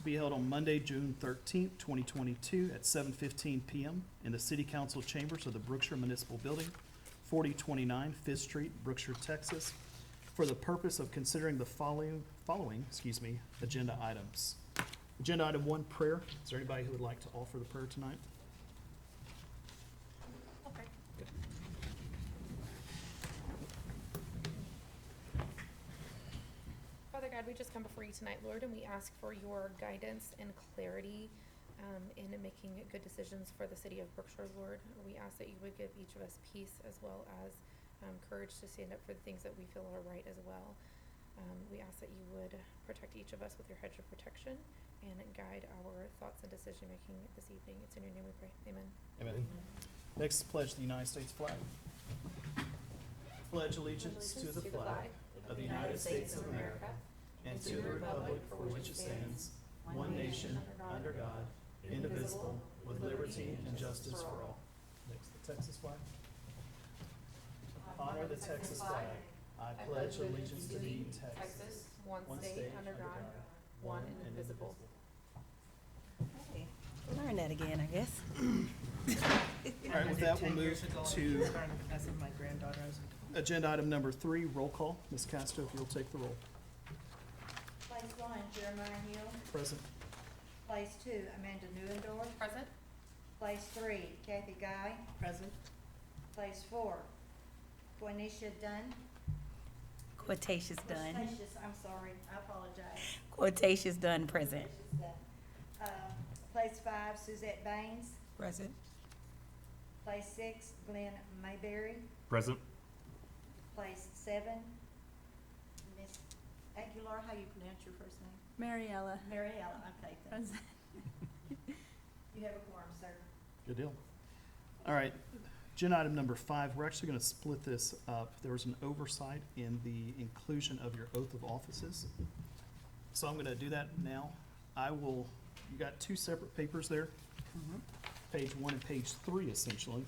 be held on Monday, June 13th, 2022 at 7:15 PM in the City Council Chambers of the Brookshire Municipal Building, 4029 Fifth Street, Brookshire, Texas, for the purpose of considering the following agenda items. Agenda item 1, prayer. Is there anybody who would like to offer the prayer tonight? Okay. Father God, we just come before you tonight, Lord, and we ask for your guidance and clarity in making good decisions for the city of Brookshire, Lord. We ask that you would give each of us peace as well as courage to stand up for the things that we feel are right as well. We ask that you would protect each of us with your hedge of protection and guide our thoughts and decision-making this evening. It's in your name we pray. Amen. Amen. Next, pledge the United States flag. Pledge allegiance to the flag of the United States of America and to the republic for which it stands, one nation, under God, indivisible, with liberty and justice for all. Next, the Texas flag. Honor the Texas flag. I pledge allegiance to thee, Texas, one state under God, one indivisible. Okay. Learn that again, I guess. All right, with that, we'll move to As in my granddaughter, I was agenda item number 3, roll call. Ms. Casto, if you'll take the roll. Place 1, Jeremiah Hill. Present. Place 2, Amanda Newendorf. Present? Place 3, Kathy Guy. present. Place 4, Quenisha Dunn. Quotations done. Quotacious, I'm sorry, I apologize. Quotations done, present. Quotacious Dunn. Place 5, Suzette Baines. Present. Place 6, Glenn Mayberry. Present. Place 7, Miss Aguilar, how you pronounce your first name? Mariella. Mariella, okay, thanks. Present. You have a quorum, sir. Good deal. All right, agenda item number 5, we're actually gonna split this up. There was an oversight in the inclusion of your oath of offices. So I'm gonna do that now. You got 2 separate papers there, page 1 and page 3 essentially.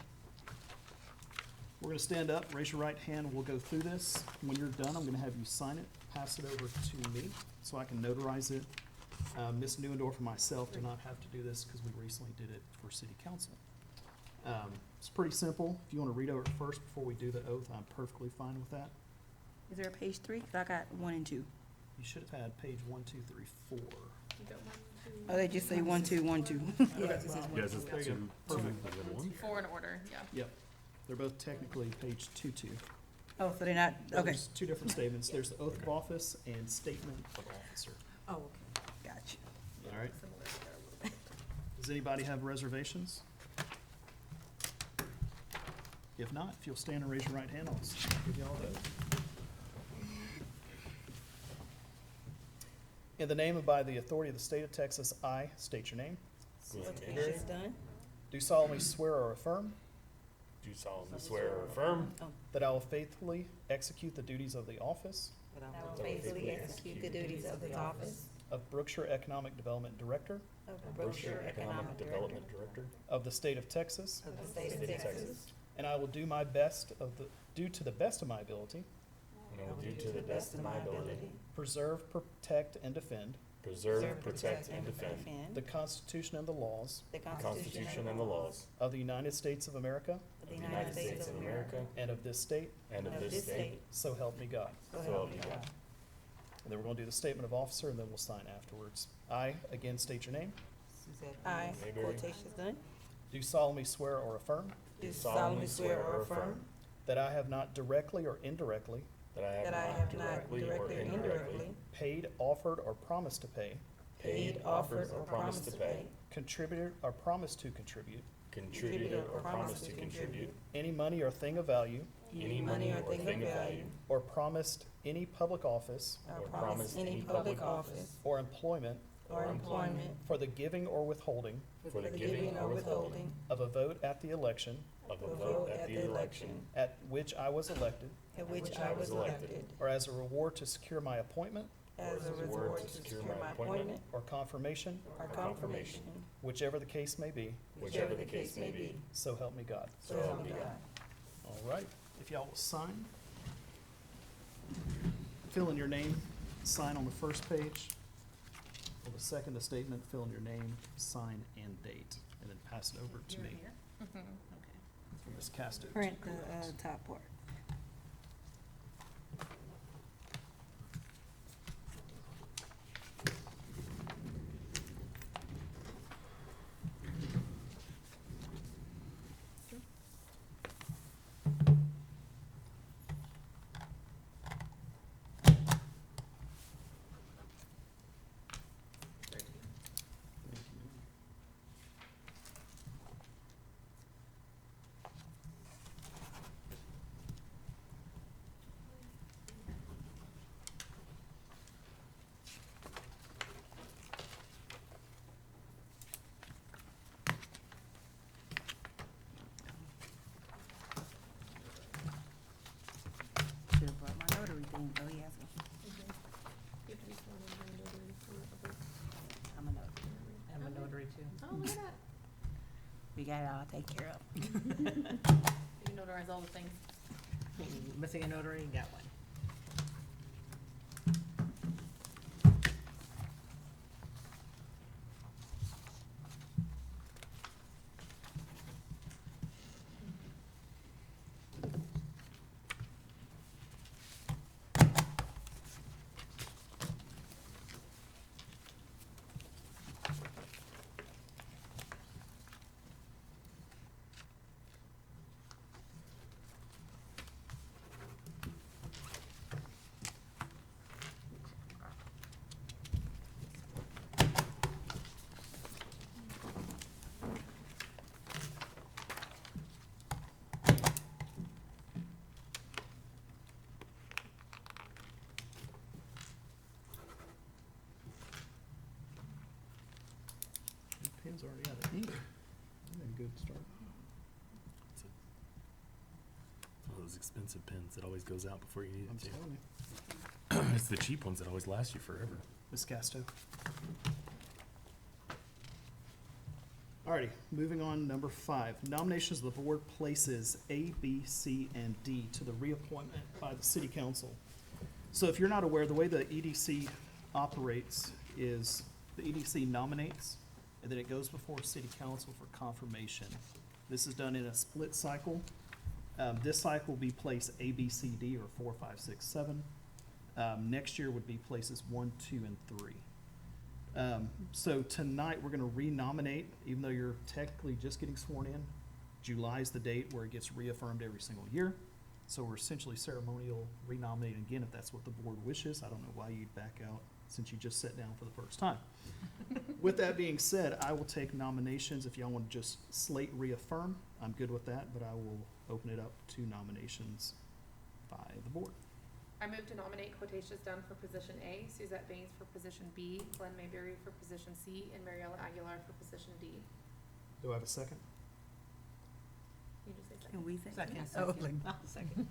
We're gonna stand up, raise your right hand, we'll go through this. When you're done, I'm gonna have you sign it, pass it over to me so I can notarize it. Ms. Newendorf and myself do not have to do this because we recently did it for city council. It's pretty simple. If you wanna read over it first before we do the oath, I'm perfectly fine with that. Is there a page 3? 'Cause I got 1 and 2. You should have had page 1, 2, 3, 4. You got 1, 2, Oh, they just say 1, 2, 1, 2. Yes, this is one. Yes, it's There you go. two, Perfect. the other one. 4 in order, yeah. Yep, they're both technically page 2, 2. Oh, so they're not, okay. There's 2 different statements. There's the oath of office and statement of officer. Oh, okay, gotcha. All right. Similar to that a little bit. Does anybody have reservations? If not, if you'll stand and raise your right hand, I'll give you all those. In the name and by the authority of the state of Texas, I state your name. Quotations done. Do solemnly swear or affirm Do solemnly swear or affirm that I will faithfully execute the duties of the office That I will faithfully execute the duties of the office of Brookshire Economic Development Director of Brookshire Economic Development Director of the state of Texas, of the State state of of Texas. Texas. and I will do my best to the best of my ability, And I will do to the best of my ability, preserve, protect, and defend preserve, protect, and defend the Constitution and the laws the the Constitution and the laws of the United States of America of of the United States of America and of this state, and of this state, so help me God. So so help me God. And then we're gonna do the statement of officer, and then we'll sign afterwards. I, again state your name, I, Mayberry. quotations done. do solemnly swear or affirm Do solemnly swear or affirm that I have not directly or indirectly that that I have not directly or indirectly paid, offered, or promised to pay, paid, offered, or promised to pay, contributed, or promised to contribute contributed, or promised to contribute any money or thing of value, any money or thing of value, or promised any public office or promise any public office or employment or employment for the giving or withholding for the giving or withholding of a vote at the election of a vote at the election at which I was elected, at which I was elected, or as a reward to secure my appointment as a reward to secure my appointment or confirmation, or confirmation, whichever the case may be, whichever the case may be, so help me God. so help me God. All right, if y'all will sign. Fill in your name, sign on the first page. Well, the second the statement, fill in your name, sign, and date, and then pass it over to me. Mhm. Okay. For Ms. Casto. to Print the, correct. top part. Thank you. Should've brought my notary thing, oh, yes, You have to be sworn in by a notary for a vote. I'm a notary. I'm a notary too. Oh, look at that. We got it all taken care of. You notarize all the things. Missing a notary, got one. The pen's already out of ink. Good start. It's one of those expensive pens that always goes out before you need I'm it telling you. to. It's the cheap ones that always last you forever. Ms. Casto. Alrighty, moving on, number 5. Nominations of the board places A, B, C, and D to the reappointment by the city council. So if you're not aware, the way the EDC operates is the EDC nominates, and then it goes before city council for confirmation. This is done in a split cycle. This cycle will be place A, B, C, D, or 4, 5, 6, 7. Next year would be places 1, 2, and 3. So tonight, we're gonna renominate, even though you're technically just getting sworn in. July is the date where it gets reaffirmed every single year. So we're essentially ceremonial renominating again, if that's what the board wishes. I don't know why you'd back out since you just sat down for the first time. With that being said, I will take nominations. If y'all want to just slate reaffirm, I'm good with that, but I will open it up to nominations by the board. I move to nominate Quotacious Dunn for position A, Suzette Baines for position B, Glenn Mayberry for position C, and Mariella Aguilar for position D. Do I have a second? You just say second. Can we say? Second. Oh, Second. like, second.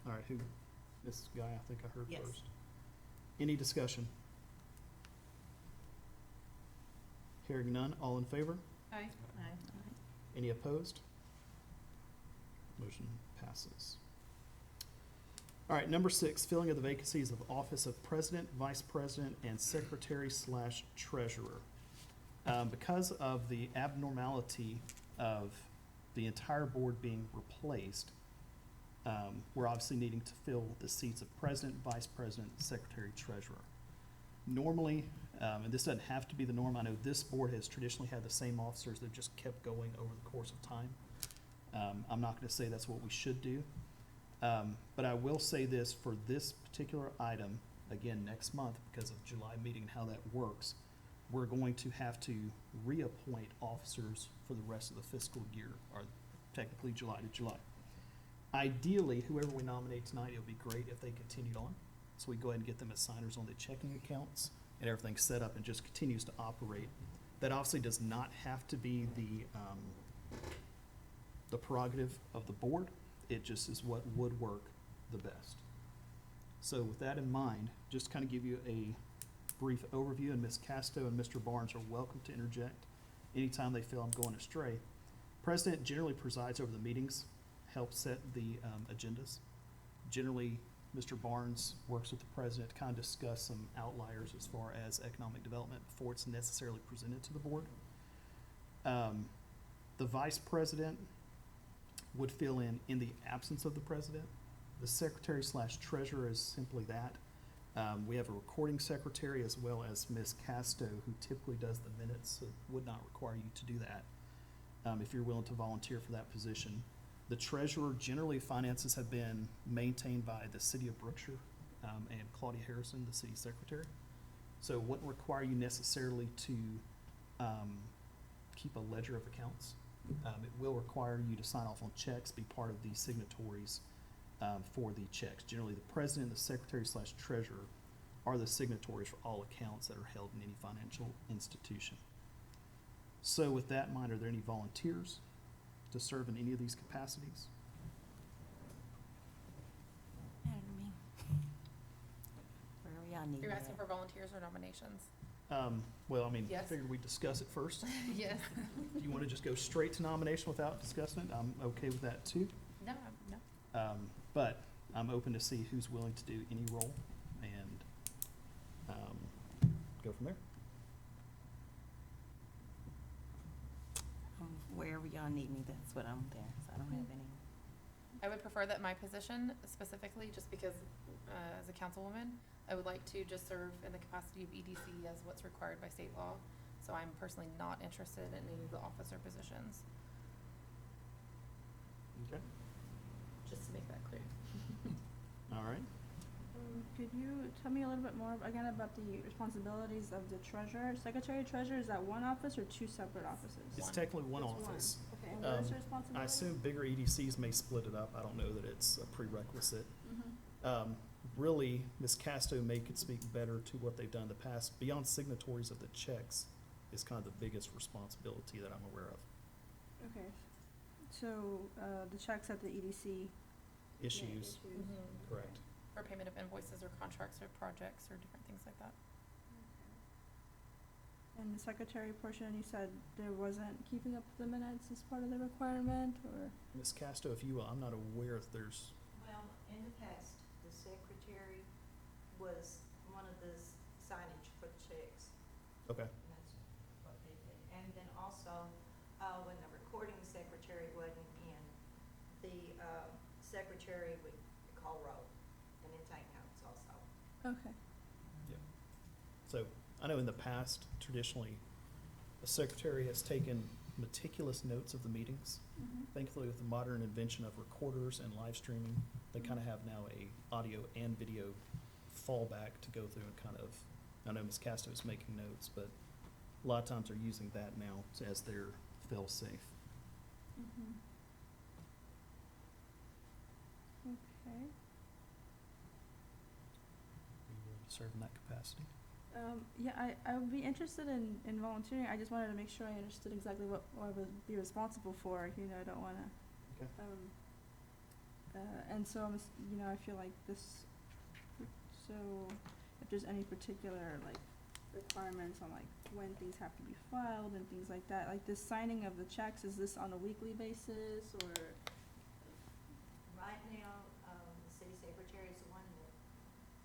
All right, who, this guy I think I heard Yes. first. Any discussion? Hearing none, all in favor? Aye. Any opposed? Motion passes. All right, number 6, filling of the vacancies of office of president, vice president, and secretary/treasurer. Because of the abnormality of the entire board being replaced, we're obviously needing to fill the seats of president, vice president, secretary, treasurer. Normally, and this doesn't have to be the norm, I know this board has traditionally had the same officers that just kept going over the course of time. I'm not gonna say that's what we should do. But I will say this, for this particular item, again, next month, because of July meeting and how that works, we're going to have to reappoint officers for the rest of the fiscal year, or technically July to July. Ideally, whoever we nominate tonight, it would be great if they continued on. So we go ahead and get them as signers on the checking accounts, and everything's set up and just continues to operate. That obviously does not have to be the prerogative of the board. It just is what would work the best. So with that in mind, just to kind of give you a brief overview, and Ms. Casto and Mr. Barnes are welcome to interject anytime they feel I'm going astray. President generally presides over the meetings, helps set the agendas. Generally Mr. Barnes works with the president to kind of discuss some outliers as far as economic development before it's necessarily presented to the board. The vice president would fill in the absence of the president. The secretary slash treasurer is simply that. We have a recording secretary as well as Ms. Casto, who typically does the minutes, so it would not require you to do that, if you're willing to volunteer for that position. The treasurer, generally finances have been maintained by the city of Brookshire, and Claudia Harrison, the city secretary. So it wouldn't require you necessarily to, keep a ledger of accounts. It will require you to sign off on checks, be part of the signatories, for the checks. Generally, the president, the secretary slash treasurer are the signatories for all accounts that are held in any financial institution. So with that in mind, are there any volunteers to serve in any of these capacities? Matter to me. Wherever y'all need me You're at. asking for volunteers or nominations? Well, I mean, I Yes. figured we'd discuss it first. Yes. If you want to just go straight to nomination without discussing it, I'm okay with that too. No, no. But I'm open to see who's willing to do any role and, go from there. Wherever y'all need me, that's what I'm there, so I don't have any. I would prefer that my position specifically, just because, as a councilwoman, I would like to just serve in the capacity of EDC as what's required by state law. So I'm personally not interested in any of the officer positions, Okay. just to make that clear. All right. Could you tell me a little bit more again about the responsibilities of the treasurer? Secretary treasurer, is that one office or two separate offices? It's One. technically one It's office. Okay, and what is Um, her responsibility? I assume bigger EDCs may split it up. I don't know that it's a prerequisite. Mhm. Really, Ms. Casto may could speak better to what they've done in the past. Beyond signatories of the checks is kind of the biggest responsibility that I'm aware of. Okay, so, the checks at the EDC. Issues, correct. For payment of invoices or contracts or projects or different things like that. And the secretary portion, you said there wasn't keeping up with the minutes as part of the requirement, or? Ms. Casto, if you will, I'm not aware if there's, Well, in the past, the secretary was one of the signage for the checks. okay, And that's what they did. And then also, when the recording secretary wasn't in, the, secretary would call roll and then take notes also. Okay, so I know in the past, traditionally, a secretary has taken meticulous notes of the meetings. Thankfully, with the modern invention of recorders and live streaming, they kind of have now a audio and video fallback to go through and kind of, I know Ms. Casto is making notes, but a lot of times they're using that now as their fail-safe. Mhm. Okay. Are you willing to serve in that capacity? Yeah, I would be interested in volunteering. I just wanted to make sure I understood exactly what I would be responsible for, you know, I don't wanna, Okay. and so you know, I feel like this, so if there's any particular, like, requirements on, like, when things have to be filed and things like that, like, this signing of the checks, is this on a weekly basis, or? Right now, the city secretary is the one that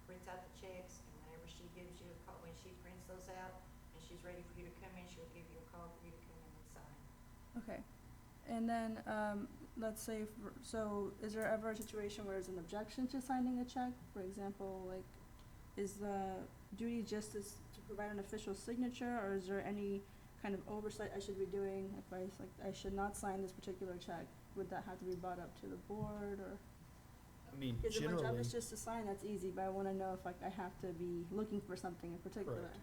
prints out the checks, and whenever she gives you a call, when she prints those out, and she's ready for you to come in, she'll give you a call for you to come in and sign. Okay, and then, let's say, so is there ever a situation where there's an objection to signing a check? For example, like, is the duty just to provide an official signature, or is there any kind of oversight I should be doing if I should not sign this particular check? Would that have to be brought up to the board, or? I mean, Because if my job generally, is just to sign, that's easy, but I wanna know if, like, I have to be looking for something in particular. Correct.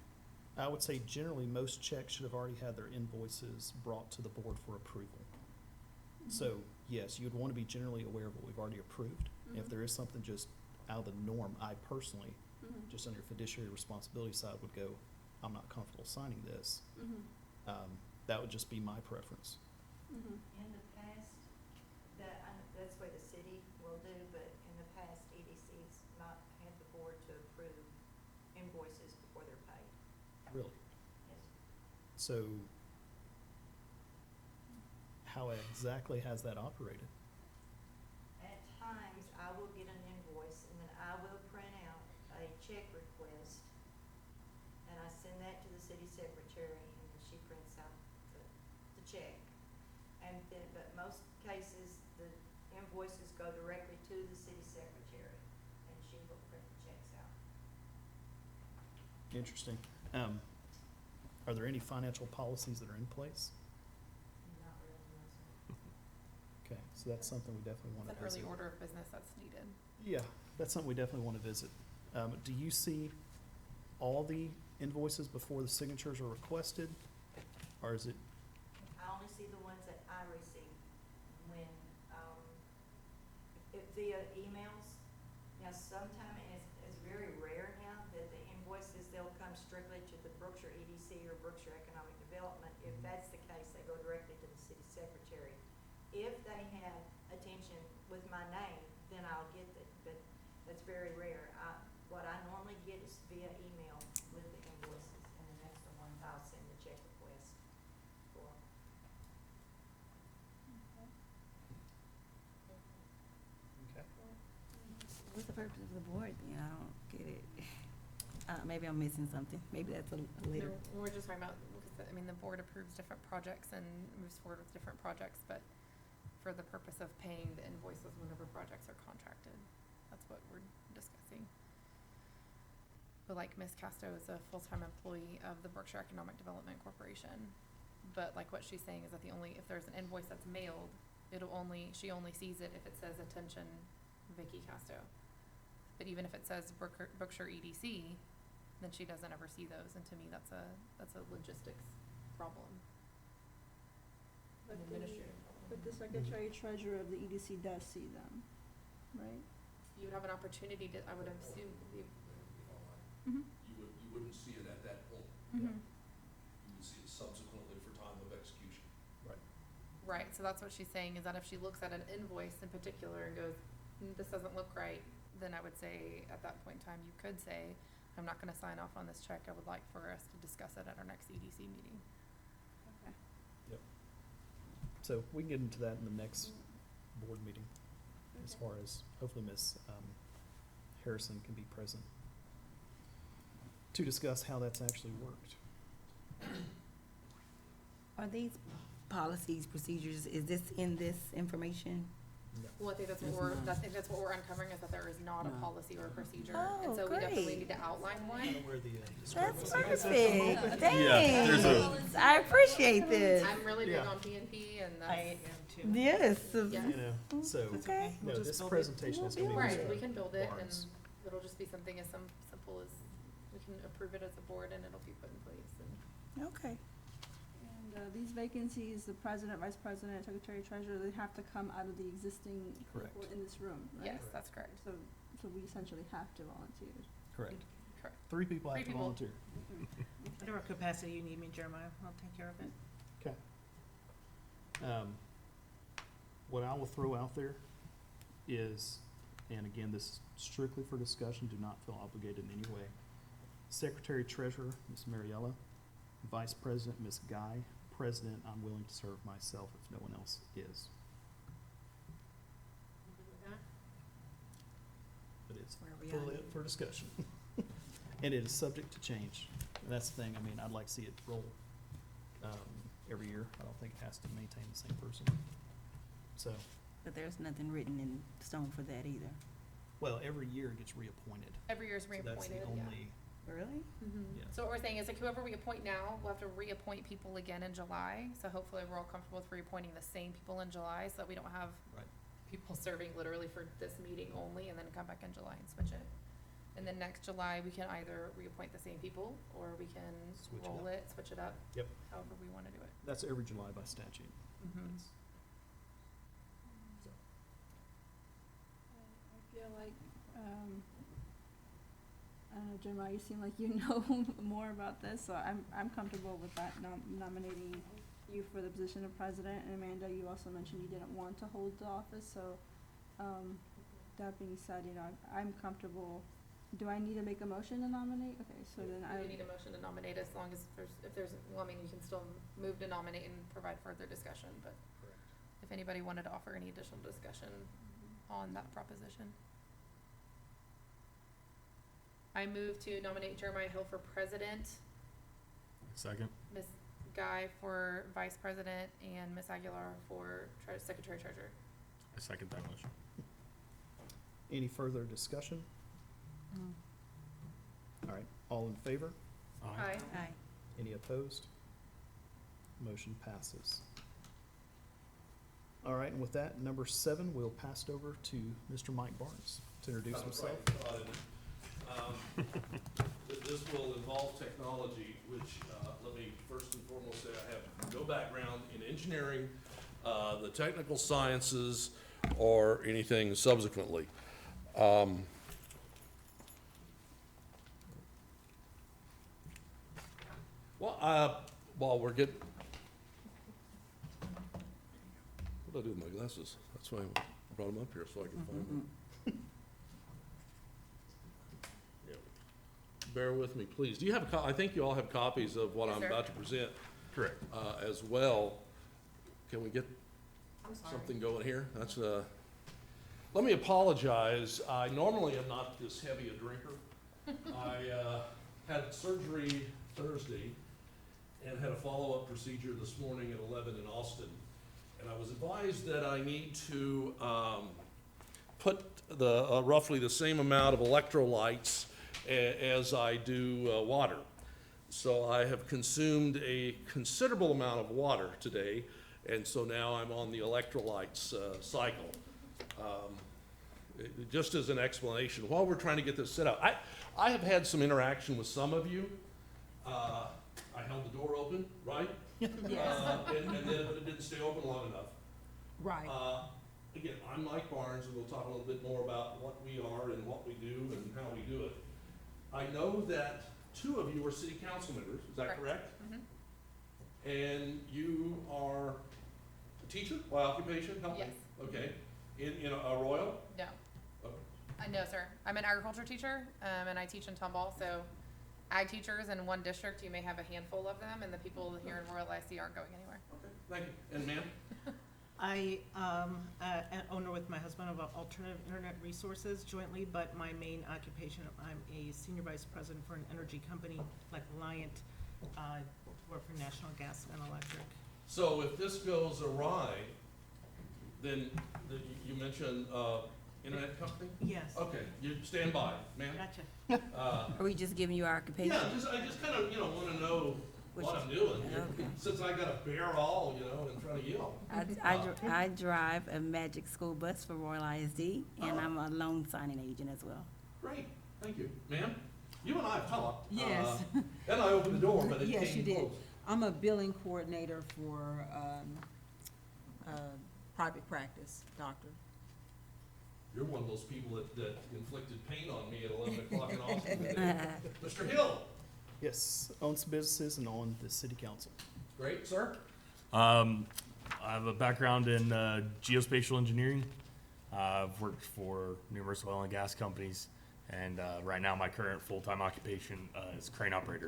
I would say generally, most checks should have already had their invoices brought to the board for approval. So, yes, you'd want to be generally aware of what we've already approved. If Mhm. there is something just out of the norm, I personally, Mhm. just under fiduciary responsibility side, would go, I'm not comfortable signing this. Mhm. That would just be my preference. Mhm. In the past, that's what the city will do, but in the past, EDC's not had the board to approve invoices before they're paid. Really. Yes. So, how exactly has that operated? At times, I will get an invoice, and then I check request, and I send that to the city secretary, and then she prints out the check. And then, but most cases, the invoices go directly to the city secretary, and she will print the checks out. Interesting. Are there any financial policies that are in place? Not really, no, sir. Okay, so that's something we definitely want It's to an visit. early order of business that's needed. Yeah, that's something we definitely want to visit. Do you see all the invoices before the signatures are requested? Or is it, I only see the ones that I receive when, if via emails. Now, sometime, and it's very rare now, that the invoices, they'll come strictly to the Brookshire EDC or Brookshire Economic Development. If that's the case, they go directly to the city secretary. If they have attention with my name, then I'll get it, but that's very rare. What I normally get is via email with the invoices, and then that's the ones I'll send the check request for. okay, What's the purpose of the board then? I don't get it. Maybe I'm missing something. Maybe that's a later. No, we're just talking about, because, I mean, the board approves different projects and moves forward with different projects, but for the purpose of paying the invoices whenever projects are contracted. That's what we're discussing. But like Ms. Casto is a full-time employee of the Brookshire Economic Development Corporation. But like what she's saying is that if there's an invoice that's mailed, she only sees it if it says attention Vicky Casto. But even if it says Brookshire EDC, then she doesn't ever see those, and to me, that's a logistics problem. But An the, administrative problem. but the secretary treasurer of the EDC does see them, right? You would have an opportunity to, I would assume, Mm-hmm. You wouldn't see it at that point. Mm-hmm. You would see it subsequently for time of execution. right, so that's what she's saying, is that if she looks at an invoice in particular and goes, this doesn't look right, then I would say, at that point in time, you could say, I'm not gonna sign off on this check, I would like for us to discuss it at our next EDC meeting. Okay. so we can get into that in the next board meeting, as Okay. far as, hopefully Ms. Harrison can be present to discuss how that's actually worked. Are these policies, procedures, is this in this information? No. Well, I think that's what It's we're, not. I think that's what we're uncovering, is that there is not a No. policy or a procedure, Oh, and so we definitely great. need to outline I one. don't know where the That's discrepancy is. perfect. Yeah, there's Thanks. I appreciate this. I'm really big Yeah. on PNP, and I that's, am too. Yes. Yeah. You know, so, Okay. no, We'll just this build it. presentation is gonna be. right, Mr. we can build it, and Barnes. it'll just be something as simple as, we can approve it as a board, and it'll be put in place, and. Okay. And these vacancies, the president, vice president, secretary, treasurer, they have to come out of the existing Correct. people in this room, right? Yes, that's correct. So we essentially have to volunteer. Correct. Correct. 3 people have Three to people. volunteer. Whatever capacity you need me, Jeremiah, I'll take care of it. Okay. What I will throw out there is, and again, this is strictly for discussion, do not feel obligated in any way. Secretary Treasurer, Ms. Mariella, Vice President, Ms. Guy, President, I'm willing to serve myself if no one else is. But it's Where we fully at? up for discussion. And it is subject to change. And that's the thing, I mean, I'd like to see it roll, every year. I don't think it has to maintain the same person. So, But there's nothing written in stone for that either. well, every year it gets reappointed. Every year is So that's reappointed, the yeah. only, Really? yeah. So what we're saying is, like, whoever we appoint now, we'll have to reappoint people again in July, so hopefully we're all comfortable with reappointing the same people in July, so that we don't have Right. people serving literally for this meeting only, and then come back in July and switch it. And then next July, we can either reappoint the same people, or we can Switch it roll up. it, switch it up. Yep. However we wanna do it. That's every July by statute. Mhm. That's- so. I feel like, I don't know, Jeremiah, you seem like you know more about this, so I'm comfortable with that, nominating you for the position of president. And Amanda, you also mentioned you didn't want to hold the office, so, that being said, you know, I'm comfortable. Do I need to make a motion to nominate? Okay, so then You need a motion to nominate, as long as if there's, well, I mean, you can still move to nominate and provide further discussion, but Correct. if anybody wanted to offer any additional discussion on that proposition. I move to nominate Jeremiah Hill for president, Second. Ms. Guy for vice president, and Ms. Aguilar for secretary treasurer. I second that motion. Any further discussion? All right, all in favor? Aye. Aye. Any opposed? Motion passes. All right, and with that, number 7, we'll pass it over to Mr. Mike Barnes to introduce himself. This will involve technology, which, let me first and foremost say I have no background in engineering, the technical sciences, or anything subsequently. While we're getting, what do I do with my glasses? That's why I brought them up here, so I can find them. Yeah. Bear with me, please. Do you have I think you all have copies of what Yes, I'm sir. about to present, Correct. as well. Can we get I'm sorry. something going here? That's, let me apologize. I normally am not this heavy a drinker. I, had surgery Thursday and had a follow-up procedure this morning at 11 in Austin. And I was advised that I need to, put the, roughly the same amount of electrolytes as I do, water. So I have consumed a considerable amount of water today, and so now I'm on the electrolytes, cycle. Just as an explanation, while we're trying to get this set up, I have had some interaction with some of you. I held the door open, right? And then, but it didn't stay open long enough. Right. Again, I'm Mike Barnes, and we'll talk a little bit more about what we are and what we do and how we do it. I know that 2 of you are city council members, is that correct? Mhm. And you are a teacher by occupation, help me? Yes. Okay, in a Royal? No. Oh. No, sir. I'm an agriculture teacher, and I teach in Tomball, so ag teachers in one district, you may have a handful of them, and the people here in Royal IC aren't going anywhere. Okay, thank you. And ma'am? I am an owner with my husband of Alternative Internet Resources jointly, but my main occupation, I'm a senior vice president for an energy company like Alliant, work for National Gas and Electric. So if this goes awry, then you mentioned, internet company? Yes. Okay, you stand by, ma'am. Gotcha. Are we just giving you our occupation? Yeah, I just kind of, wanna know what I'm doing, Okay. since I got a bare all, in front of you. I drive a Magic School Bus for Royal ISD, and I'm a loan signing agent as well. Great, thank you. Ma'am, you and I have talked. Yes. And I opened the door, but it came Yes, you did. closed. I'm a billing coordinator for, private practice doctor. You're one of those people that inflicted pain on me at 11 o'clock in Austin. Mr. Hill, Yes, owns businesses and on the city council. great, sir. I have a background in geospatial engineering. I've worked for numerous oil and gas companies, and right now my current full-time occupation is crane operator.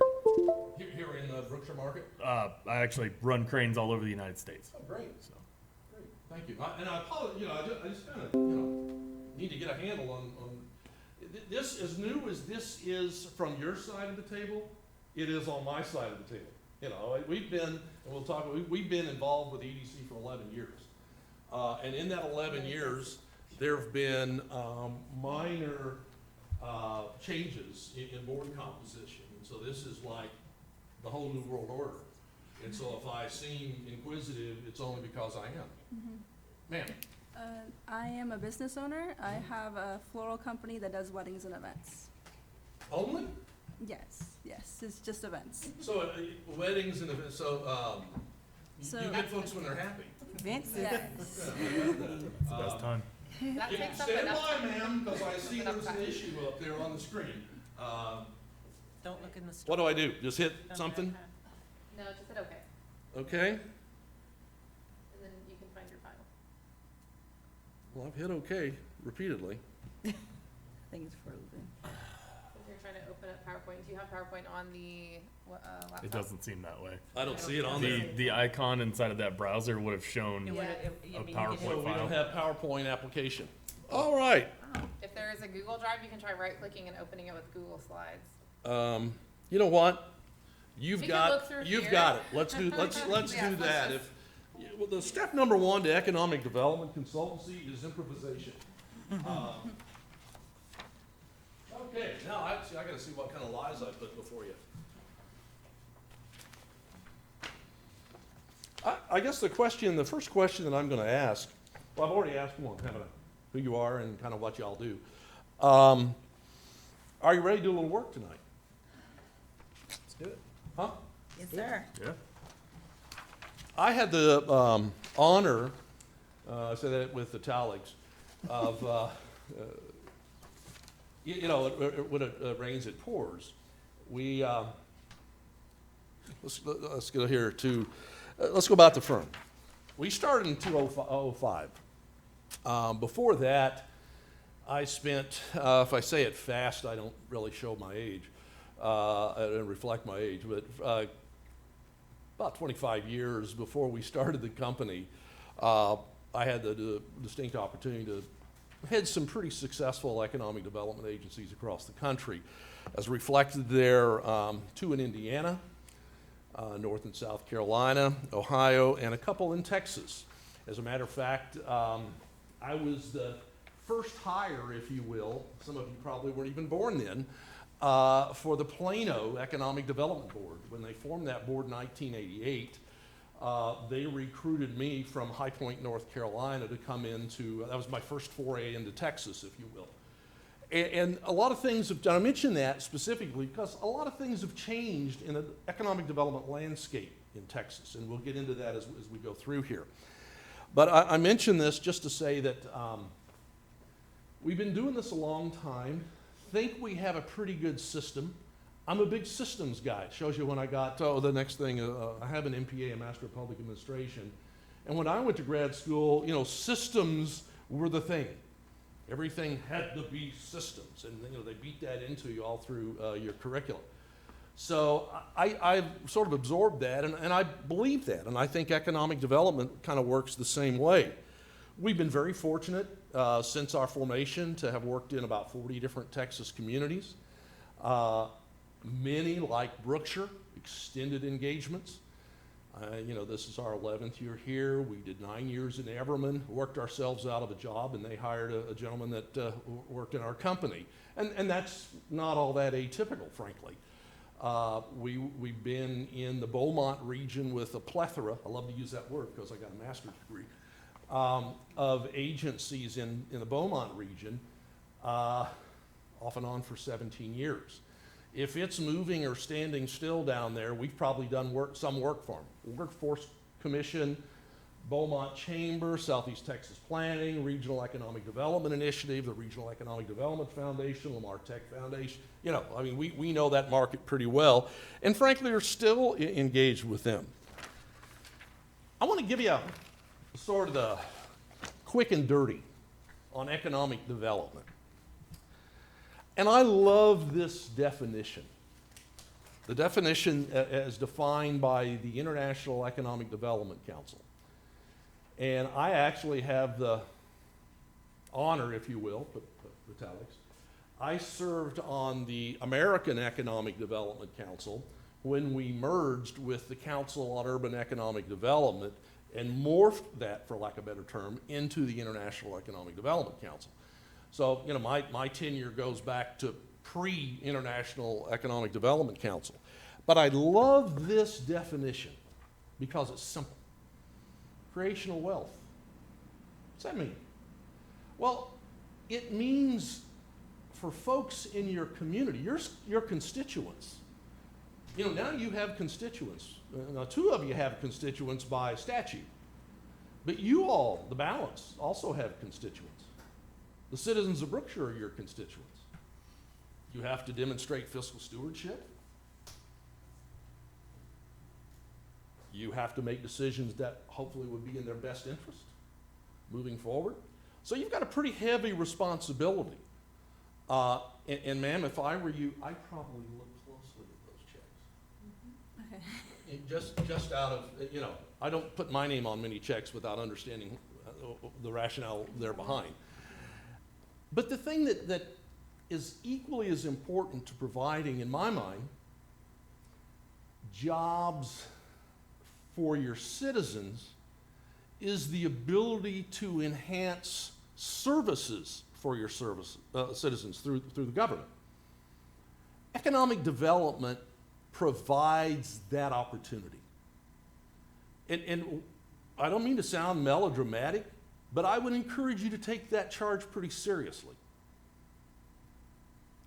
Here in Brookshire Market? I actually run cranes all over the United States. Oh, great, So great, thank you. And I apologize, I just kind of, need to get a handle on, this, as new as this is from your side of the table, it is on my side of the table. We've been, and we'll talk, we've been involved with EDC for 11 years. And in that 11 years, there have been minor changes in board composition. And so this is like the whole new world order. And so if I seem inquisitive, it's only because I am. Ma'am, I am a business owner. I have a floral company that does weddings and events. only? Yes, it's just events. So weddings and events, so So- you get folks when they're happy. Vince is, Yes. it's the best time. That takes up Stand enough by, time. ma'am, because I see Enough there's an time. issue up there on the screen. Don't look in the What do I do? Just hit Okay. something? No, just hit okay, Okay? and then you can find your file. Well, I've hit okay repeatedly. I think it's frozen. If you're trying to open up PowerPoint, do you have PowerPoint on the laptop? It doesn't seem that way. I don't see it on there. The icon inside of that browser would have shown Yeah. a PowerPoint So we file. don't have PowerPoint application. All right. If there there's a Google Drive, you can try right-clicking and opening it with Google Slides. You know what? We can look through You've here. got it. Let's do Yeah, that. let's just- Well, the step number one to economic development consultancy is improvisation. Okay, now I gotta see what kind of lies I put before you. I guess the first question that I'm gonna ask, well, I've already asked one, haven't I? Who you are and kind of what y'all do. Are you ready to do a little work tonight? Let's do it. Huh? Yes, sir. Yeah. I had the honor, I say that with italics, of, when it rains, it pours. Let's go here to, let's go about the firm. We started in 2005. Before that, I spent, if I say it fast, I don't really show my age, and reflect my age, but about 25 years before we started the company, I had the distinct opportunity to head some pretty successful economic development agencies across the country, as reflected there, two in Indiana, North and South Carolina, Ohio, and a couple in Texas. As a matter of fact, I was the first hire, if you will, some of you probably weren't even born then, for the Plano Economic Development Board. When they formed that board in 1988, they recruited me from High Point, North Carolina to come into, that was my first foray into Texas, if you will. And a lot of things have done, I mention that specifically because a lot of things have changed in the economic development landscape in Texas, and we'll get into that as we go through here. But I mention this just to say that we've been doing this a long time, think we have a pretty good system. I'm a big systems guy. It shows you when I got, the next thing, I have an MPA, a Master of Public Administration. And when I went to grad school, systems were the thing. Everything had to be systems, and they beat that into you all through your curriculum. So I've sort of absorbed that, and I believe that, and I think economic development kind of works the same way. We've been very fortunate since our formation to have worked in about 40 different Texas communities. Many, like Brookshire, extended engagements. This is our 11th year here. We did 9 years in Everman, worked ourselves out of a job, and they hired a gentleman that worked in our company. And that's not all that atypical, frankly. We've been in the Beaumont region with a plethora, I love to use that word because I got a master's degree, of agencies in the Beaumont region, off and on for 17 years. If it's moving or standing still down there, we've probably done some work for them. Workforce Commission, Beaumont Chamber, Southeast Texas Planning, Regional Economic Development Initiative, the Regional Economic Development Foundation, Lamar Tech Foundation. We know that market pretty well, and frankly are still engaged with them. I want to give you sort of the quick and dirty on economic development. And I love this definition. The definition as defined by the International Economic Development Council. And I actually have the honor, if you will, put italics, I served on the American Economic Development Council when we merged with the Council on Urban Economic Development and morphed that, for lack of a better term, into the International Economic Development Council. So, my tenure goes back to pre-International Economic Development Council. But I love this definition because it's simple. Creational wealth. What's that mean? Well, it means for folks in your community, your constituents. Now you have constituents. Now, two of you have constituents by statute. But you all, the balance, also have constituents. The citizens of Brookshire are your constituents. You have to demonstrate fiscal stewardship. You have to make decisions that hopefully would be in their best interest moving forward. So you've got a pretty heavy responsibility. And ma'am, if I were you, I'd probably look closely at those checks. Okay. Just out of, I don't put my name on many checks without understanding the rationale there behind. But the thing that is equally as important to providing, in my mind, jobs for your citizens is the ability to enhance services for your citizens through the government. Economic development provides that opportunity. And I don't mean to sound melodramatic, but I would encourage you to take that charge pretty seriously.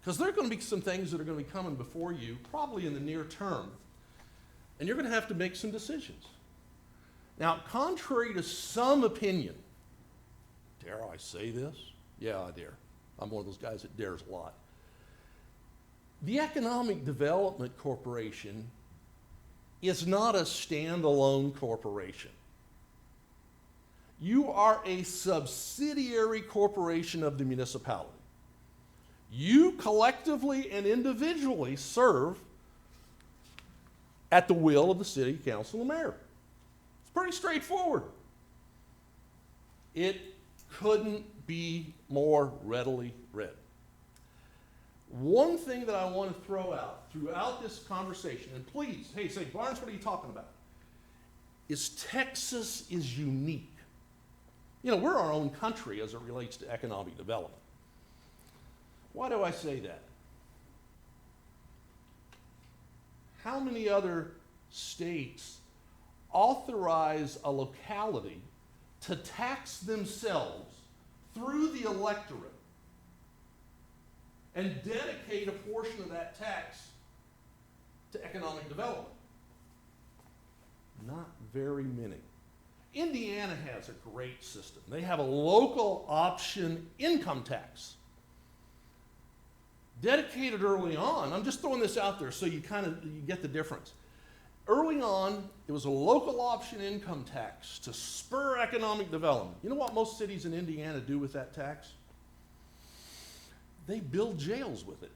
Because there are going to be some things that are going to be coming before you, probably in the near term, and you're going to have to make some decisions. Now, contrary to some opinion, dare I say this? Yeah, I dare. I'm one of those guys that dares a lot. The Economic Development Corporation is not a standalone corporation. You are a subsidiary corporation of the municipality. You collectively and individually serve at the will of the city council and mayor. It's pretty straightforward. It couldn't be more readily read. One thing that I want to throw out throughout this conversation, and please, hey, say, Barnes, what are you talking about? Is Texas is unique. You know, we're our own country as it relates to economic development. Why do I say that? How many other states authorize a locality to tax themselves through the electorate and dedicate a portion of that tax to economic development? Not very many. Indiana has a great system. They have a local option income tax. Dedicated early on, I'm just throwing this out there so you get the difference. Early on, it was a local option income tax to spur economic development. You know what most cities in Indiana do with that tax? They build jails with it.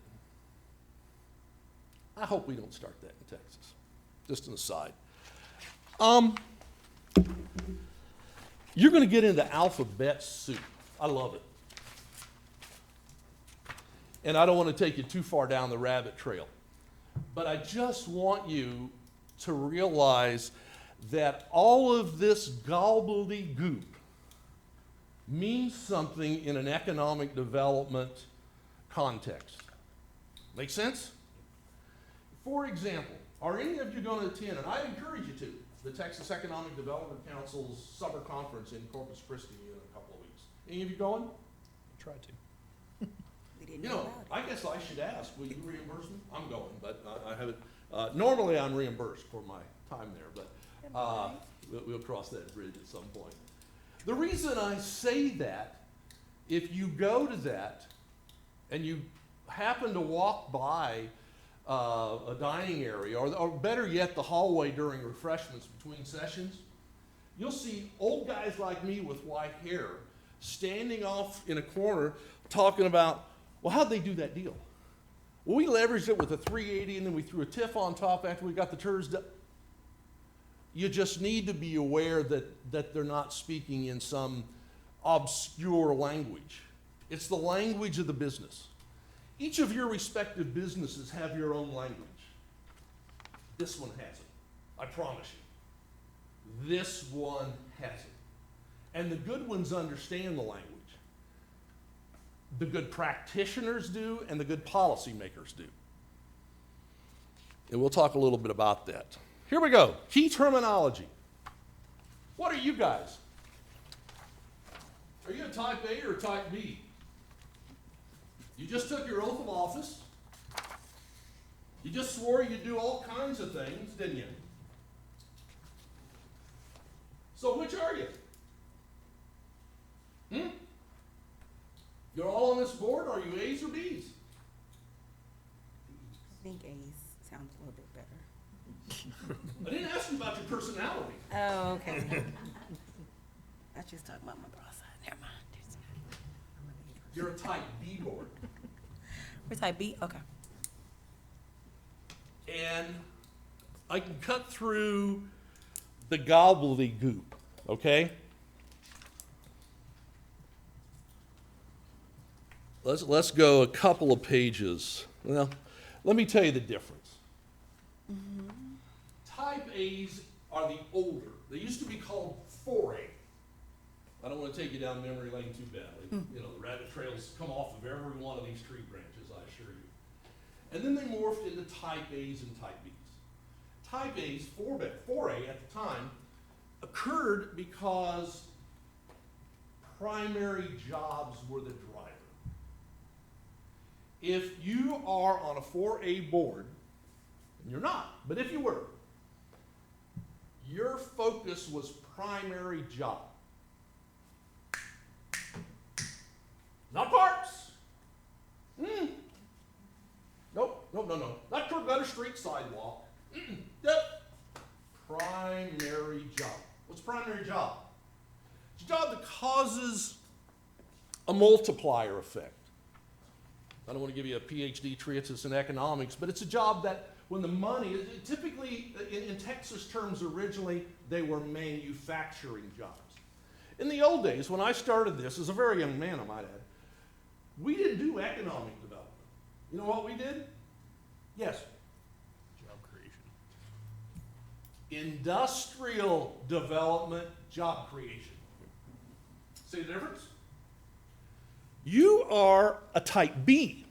I hope we don't start that in Texas. Just an aside. You're going to get into alphabet soup. I love it. And I don't want to take you too far down the rabbit trail. But I just want you to realize that all of this gobbledygook means something in an economic development context. Make sense? For example, are any of you going to attend, and I encourage you to, the Texas Economic Development Council's summer conference in Corpus Christi in a couple of weeks? Any of you going? Try to. We didn't You know know, about it. I guess I should ask, will you reimburse me? I'm going, but I haven't, normally I'm reimbursed for my time there, but we'll cross that bridge at some point. The reason I say that, if you go to that and you happen to walk by a dining area, or better yet, the hallway during refreshments between sessions, you'll see old guys like me with white hair standing off in a corner talking about, well, how'd they do that deal? Well, we leveraged it with a 380 and then we threw a TIF on top after we got the TERS done. You just need to be aware that they're not speaking in some obscure language. It's the language of the business. Each of your respective businesses have your own language. This one hasn't, I promise you. This one hasn't. And the good ones understand the language. The good practitioners do, and the good policymakers do. And we'll talk a little bit about that. Here we go. Key terminology. What are you guys? Are you a type A or a type B? You just took your oath of office. You just swore you'd do all kinds of things, didn't you? So which are you? You're all on this board? Are you A's or B's? I think A's sounds a little bit better. I didn't ask you about your personality. Oh, okay. I just talking about my bra side. Never mind. You're a type B board. We're type B? Okay. And I can cut through the gobbledygook, okay? let's go a couple of pages. Well, let me tell you the difference. Type A's are the older. They used to be called 4A. I don't want to take you down memory lane too badly. You know, the rabbit trails come off of every one of these tree branches, I assure you. And then they morphed into Type A's and Type B's. Type A's, 4A at the time, occurred because primary jobs were the driver. If you are on a 4A board, and you're not, but if you were, your focus was primary job. Not parks. Nope, no. Not curb, gutter, street, sidewalk. Yep. Primary job. What's primary job? It's a job that causes a multiplier effect. I don't want to give you a PhD treatise in economics, but it's a job that when the money, typically in Texas terms originally, they were manufacturing jobs. In the old days, when I started this, as a very young man, I might add, we didn't do economic development. You know what we did? Yes. Job creation. Industrial development, job creation. See the difference? You are a type B.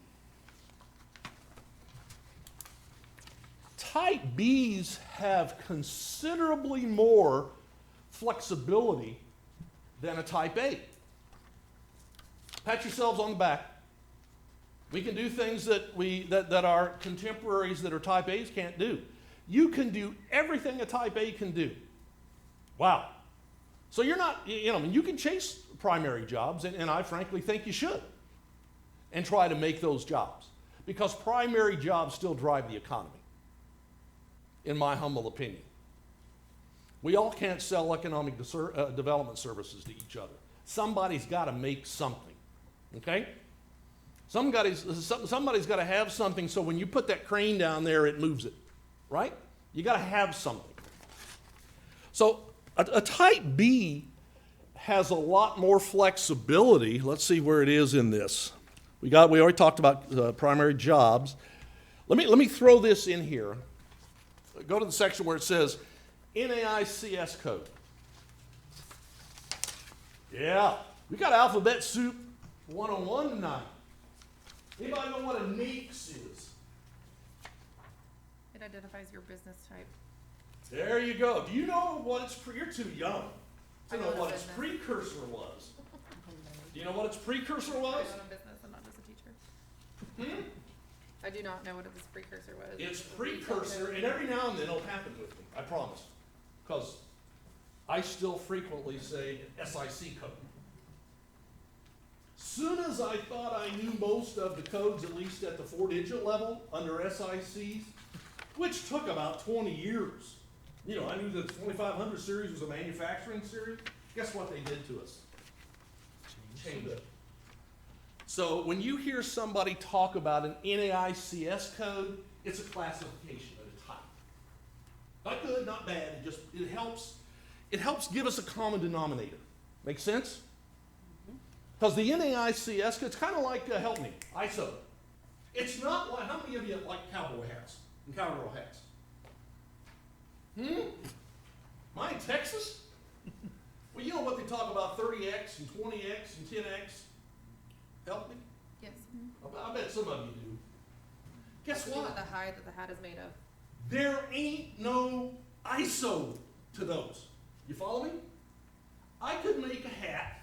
Type Bs have considerably more flexibility than a type A. Pat yourselves on the back. We can do things that our contemporaries that are type A's can't do. You can do everything a type A can do. Wow. So you're not, you can chase primary jobs, and I frankly think you should, and try to make those jobs, because primary jobs still drive the economy, in my humble opinion. We all can't sell economic development services to each other. Somebody's got to make something, okay? Somebody's got to have something, so when you put that crane down there, it moves it, right? You got to have something. So a type B has a lot more flexibility. Let's see where it is in this. We already talked about primary jobs. Let me throw this in here. Go to the section where it says NAICS code. Yeah, we got alphabet soup 101 tonight. Anybody know what a NAICS is? It identifies your business type. There you go. Do you know what its you're too young to I know own a what its business. precursor was? Do you know what its precursor was? I own a business and not just a teacher. I do not know what its precursor was. Its precursor, and every now and then it'll happen with me, I promise. Because I still frequently say SIC code. Soon as I thought I knew most of the codes, at least at the 4-digit level, under SICs, which took about 20 years. I knew the 2500 series was a manufacturing series. Guess what they did to us? Changed it. So when you hear somebody talk about an NAICS code, it's a classification of a type. Not good, not bad. It helps give us a common denominator. Make sense? Because the NAICS, it's kind of like, help me, ISO. It's not like, how many of you like cowboy hats and cowgirl hats? Mine, Texas? Well, you know what they talk about, 30X and 20X and 10X? Help me? Yes. I bet some of you do. Guess To do with what? the hide that the hat is made of. There ain't no ISO to those. You follow me? I could make a hat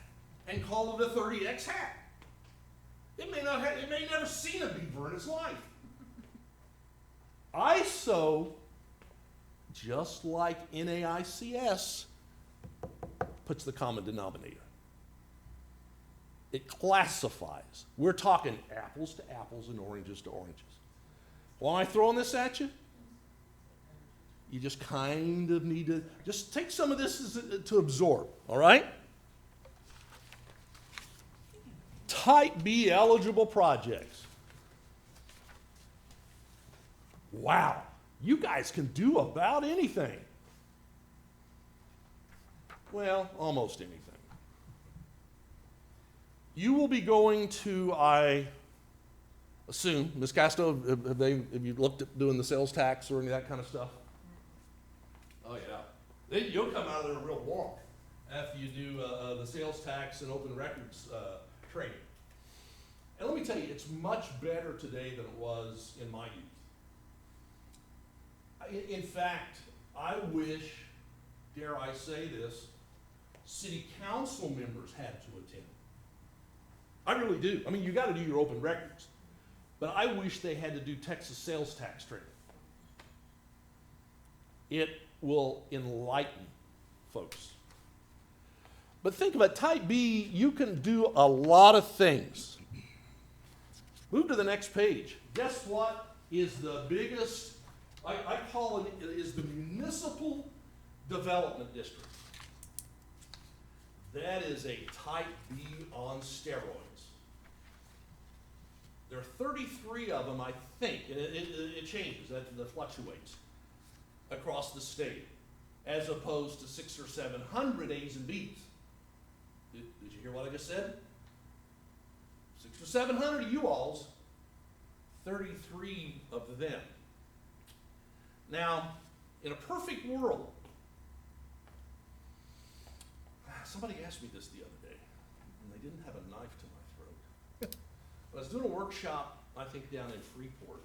and call it a 30X hat. It may never seen a beaver in its life. ISO, just like NAICS, puts the common denominator. It classifies. We're talking apples to apples and oranges to oranges. Why am I throwing this at you? You just kind of need to just take some of this to absorb, all right? Type B eligible projects. Wow, you guys can do about anything. Well, almost anything. You will be going to, I assume, Ms. Casto, have you looked at doing the sales tax or any of that kind of stuff? Oh, yeah. Then you'll come out of there real warm after you do the sales tax and open records training. And let me tell you, it's much better today than it was in my youth. In fact, I wish, dare I say this, city council members had to attend. I really do. I mean, you gotta do your open records. But I wish they had to do Texas sales tax training. It will enlighten folks. But think about type B, you can do a lot of things. Move to the next page. Guess what is the biggest, I call it, is the municipal development district. That is a type B on steroids. There are 33 of them, I think, and it changes, that fluctuates across the state, as opposed to 600 or 700 A's and B's. Did you hear what I just said? 600 or 700 of you alls, 33 of them. Now, in a perfect world, somebody asked me this the other day, and they didn't have a knife to my throat. I was doing a workshop, I think down in Freeport,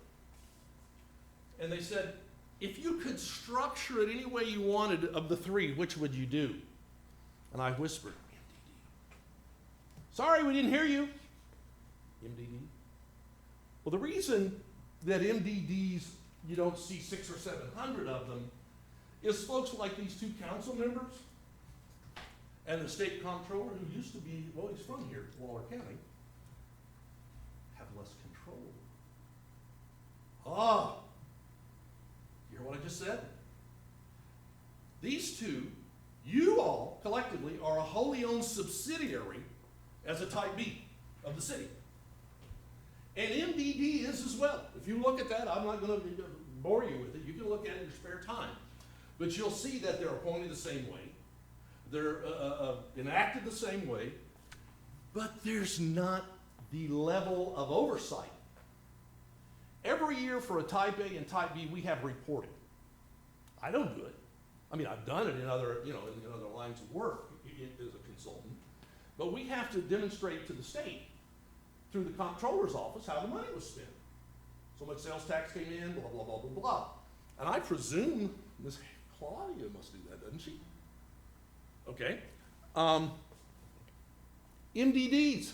and they said, if you could structure it any way you wanted of the three, which would you do? And I whispered, MDD. Sorry, we didn't hear you. MDD? Well, the reason that MDDs, you don't see 600 or 700 of them, is folks like these two council members and the state comptroller, who used to be, well, he's from here, Waller County, have less control. Ah, you hear what I just said? These two, you all collectively are a wholly owned subsidiary as a type B of the city. And MDD is as well. If you look at that, I'm not going to bore you with it. You can look at it in your spare time. But you'll see that they're appointed the same way. They're enacted the same way. But there's not the level of oversight. Every year for a type A and type B, we have reporting. I don't do it. I mean, I've done it in other, in other lines of work as a consultant. But we have to demonstrate to the state through the comptroller's office how the money was spent. So much sales tax came in, blah, blah, blah, blah, blah. And I presume Ms. Claudia must do that, doesn't she? Okay. MDDs.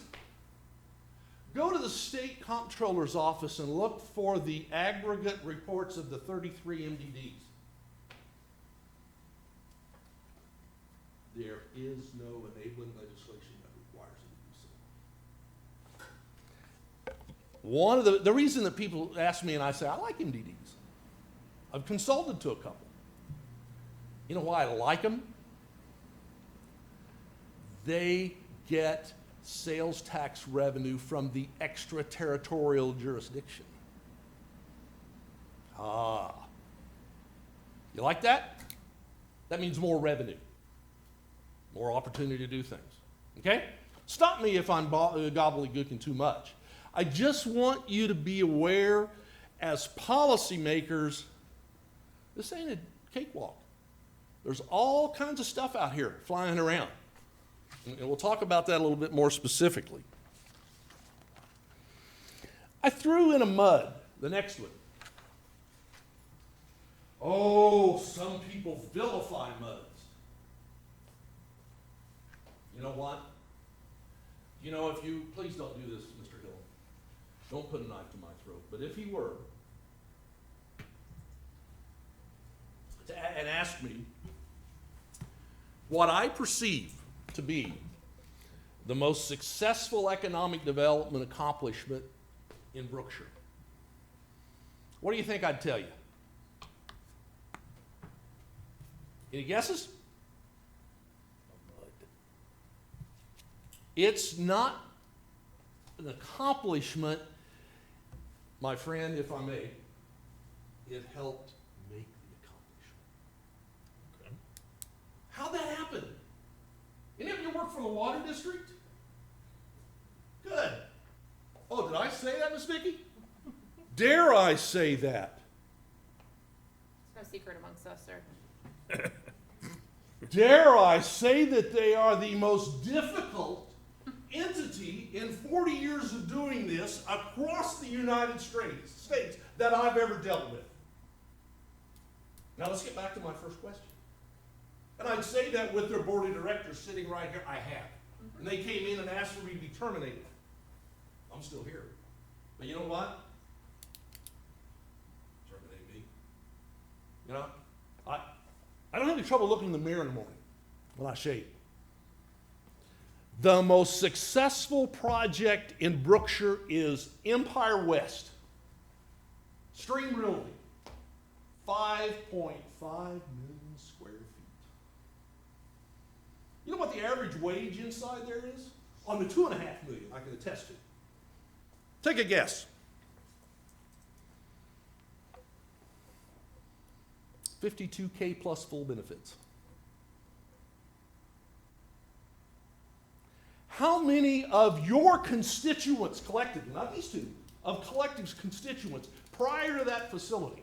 Go to the state comptroller's office and look for the aggregate reports of the 33 MDDs. There is no enabling legislation that requires it to do so. One of the reason that people ask me and I say, I like MDDs. I've consulted to a couple. You know why I like them? They get sales tax revenue from the extraterritorial jurisdiction. Ah. You like that? That means more revenue. More opportunity to do things. Okay? Stop me if I'm gobbledygooking too much. I just want you to be aware as policymakers, this ain't a cakewalk. There's all kinds of stuff out here flying around. And we'll talk about that a little bit more specifically. I threw in a mud, the next one. Oh, some people vilify muds. You know what? If you, please don't do this, Mr. Hill. Don't put a knife to my throat. But if he were, and ask me what I perceive to be the most successful economic development accomplishment in Brookshire, what do you think I'd tell you? Any guesses? It's not an accomplishment, my friend, if I may. It helped make the accomplishment. Okay. How'd that happen? Any of you work for the water district? Miss Vicki? Dare I say that? It's no secret amongst us, sir. Dare I say that they are the most difficult entity in 40 years of doing this across the United States that I've ever dealt with? Now let's get back to my first question. And I'd say that with their board of directors sitting right here. I have. And they came in and asked for me to be terminated. I'm still here. But you know what? Terminate me. You know, I don't have any trouble looking in the mirror in the morning when I shave. The most successful project in Brookshire is Empire West. Stream Realty. 5.5 million square feet. You know what the average wage inside there is? On the 2.5 million, I can attest to. Take a guess. $52K plus full benefits. How many of your constituents collectively, not these two, of collective constituents prior to that facility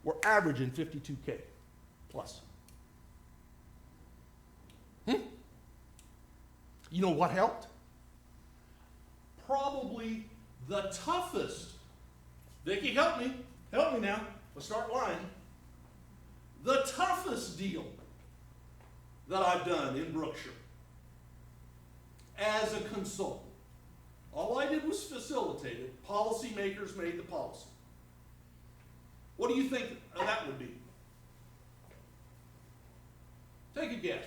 were averaging 52K plus? You know what helped? Probably the toughest. Vicki, help me now. Let's start lying. The toughest deal that I've done in Brookshire as a consultant. All I did was facilitate it. Policymakers made the policy. What do you think that would be? Take a guess.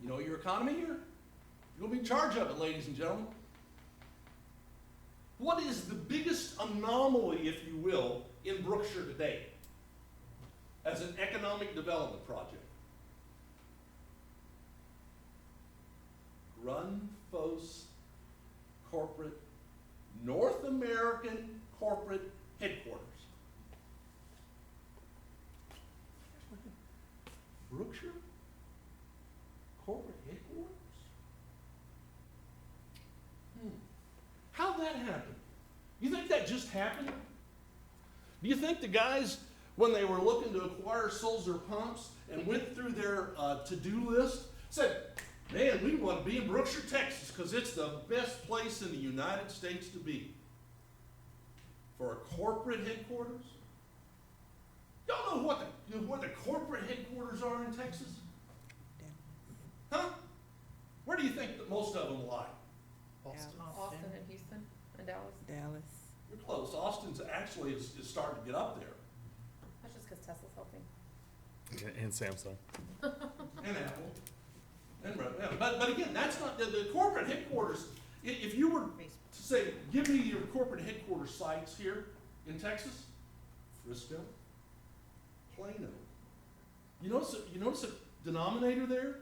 You know your economy here? You'll be in charge of it, ladies and gentlemen. What is the biggest anomaly, if you will, in Brookshire today as an economic development project? Grundfos corporate, North American corporate headquarters. Brookshire? Corporate headquarters? How'd that happen? You think that just happened? Do you think the guys, when they were looking to acquire Sulzer Pumps and went through their to-do list, said, man, we want to be in Brookshire, Texas, because it's the best place in the United States to be for a corporate headquarters? Y'all know what the corporate headquarters are in Texas? Huh? Where do you think that most of them lie? Austin. Austin and Houston and Dallas. Dallas. You're close. Austin's actually is starting to get up there. That's just because Tesla's helping. And Samsung. And Apple. And yeah. But again, that's not the corporate headquarters. If you were to say, give me your corporate headquarters sites here in Texas, Frisco, Plano. You notice a denominator there?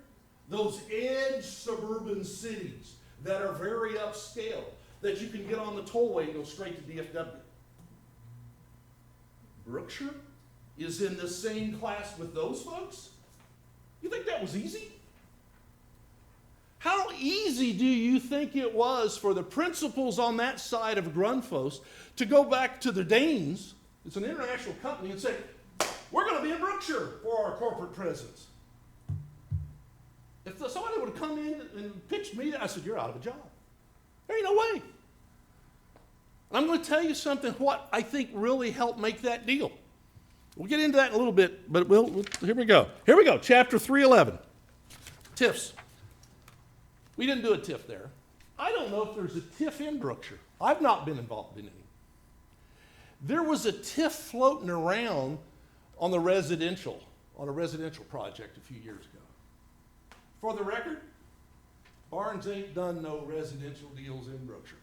Those edge suburban cities that are very upscale, that you can get on the tollway and go straight to DFW. Brookshire is in the same class with those folks? You think that was easy? How easy do you think it was for the principals on that side of Grundfos to go back to the Danes, it's an international company, and say, we're going to be in Brookshire for our corporate presence? If somebody would have come in and pitched me, I said, you're out of a job. There ain't no way. And I'm going to tell you something, what I think really helped make that deal. We'll get into that in a little bit, but here we go. Here we go, chapter 311. TIFs. We didn't do a TIF there. I don't know if there's a TIF in Brookshire. I've not been involved in any. There was a TIF floating around on a residential project a few years ago. For the record, Barnes ain't done no residential deals in Brookshire.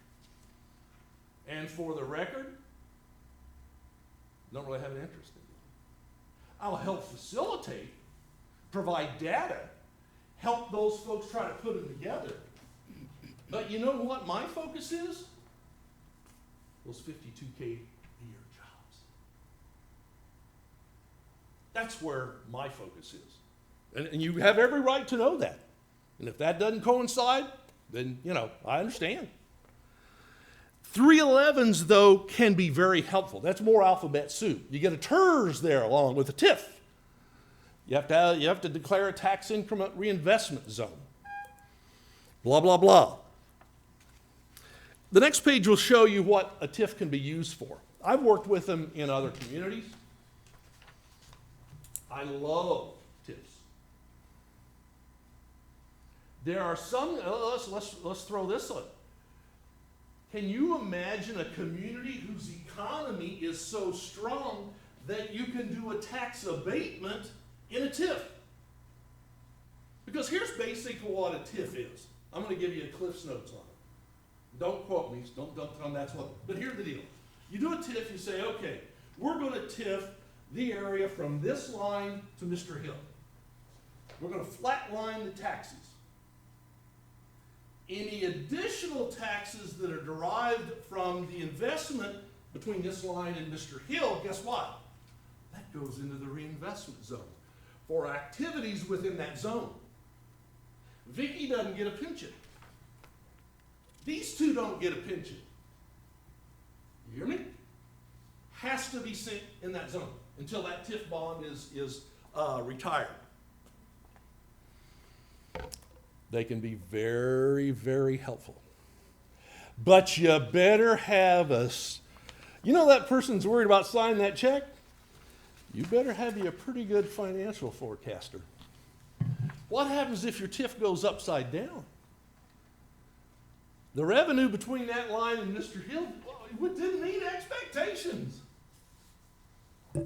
And for the record, don't really have an interest in it. I'll help facilitate, provide data, help those folks try to put them together. But you know what my focus is? Those 52K a year jobs. That's where my focus is. And you have every right to know that. And if that doesn't coincide, then, you know, I understand. 311s, though, can be very helpful. That's more alphabet soup. You get a TERS there along with a TIF. You have to declare a tax increment reinvestment zone. Blah, blah, blah. The next page will show you what a TIF can be used for. I've worked with them in other communities. I love TIFs. There are some, let's throw this on. Can you imagine a community whose economy is so strong that you can do a tax abatement in a TIF? Because here's basically what a TIF is. I'm going to give you a Cliff's Notes on it. Don't quote me, don't tell me that's what, but here's the deal. You do a TIF, you say, okay, we're going to TIF the area from this line to Mr. Hill. We're going to flatline the taxes. Any additional taxes that are derived from the investment between this line and Mr. Hill, guess what? That goes into the reinvestment zone for activities within that zone. Vicky doesn't get a pension. These two don't get a pension. You hear me? Has to be sent in that zone until that TIF bond is retired. They can be very, very helpful. But you better have you know that person's worried about signing that check? You better have you a pretty good financial forecaster. What happens if your TIF goes upside down? The revenue between that line and Mr. Hill didn't meet expectations. You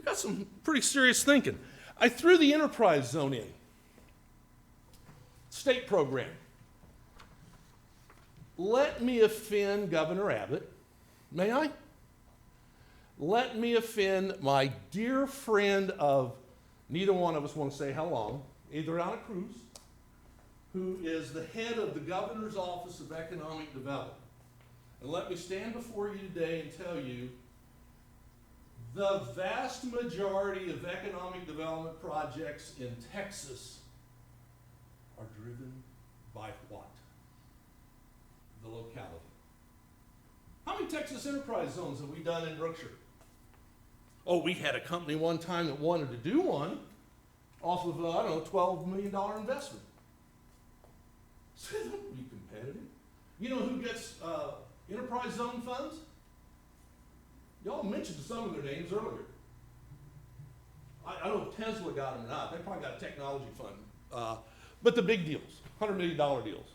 got some pretty serious thinking. I threw the enterprise zone in. State program. Let me offend Governor Abbott. May I? Let me offend my dear friend of, neither one of us want to say how long, Adriana Cruz, who is the head of the Governor's Office of Economic Development. And let me stand before you today and tell you the vast majority of economic development projects in Texas are driven by what? The locality. How many Texas enterprise zones have we done in Brookshire? Oh, we had a company one time that wanted to do one off of, I don't know, $12 million investment. So they don't be competitive. You know who gets enterprise zone funds? Y'all mentioned some of their names earlier. I don't know if Tesla got them or not. They probably got a technology fund. But the big deals, $100 million deals.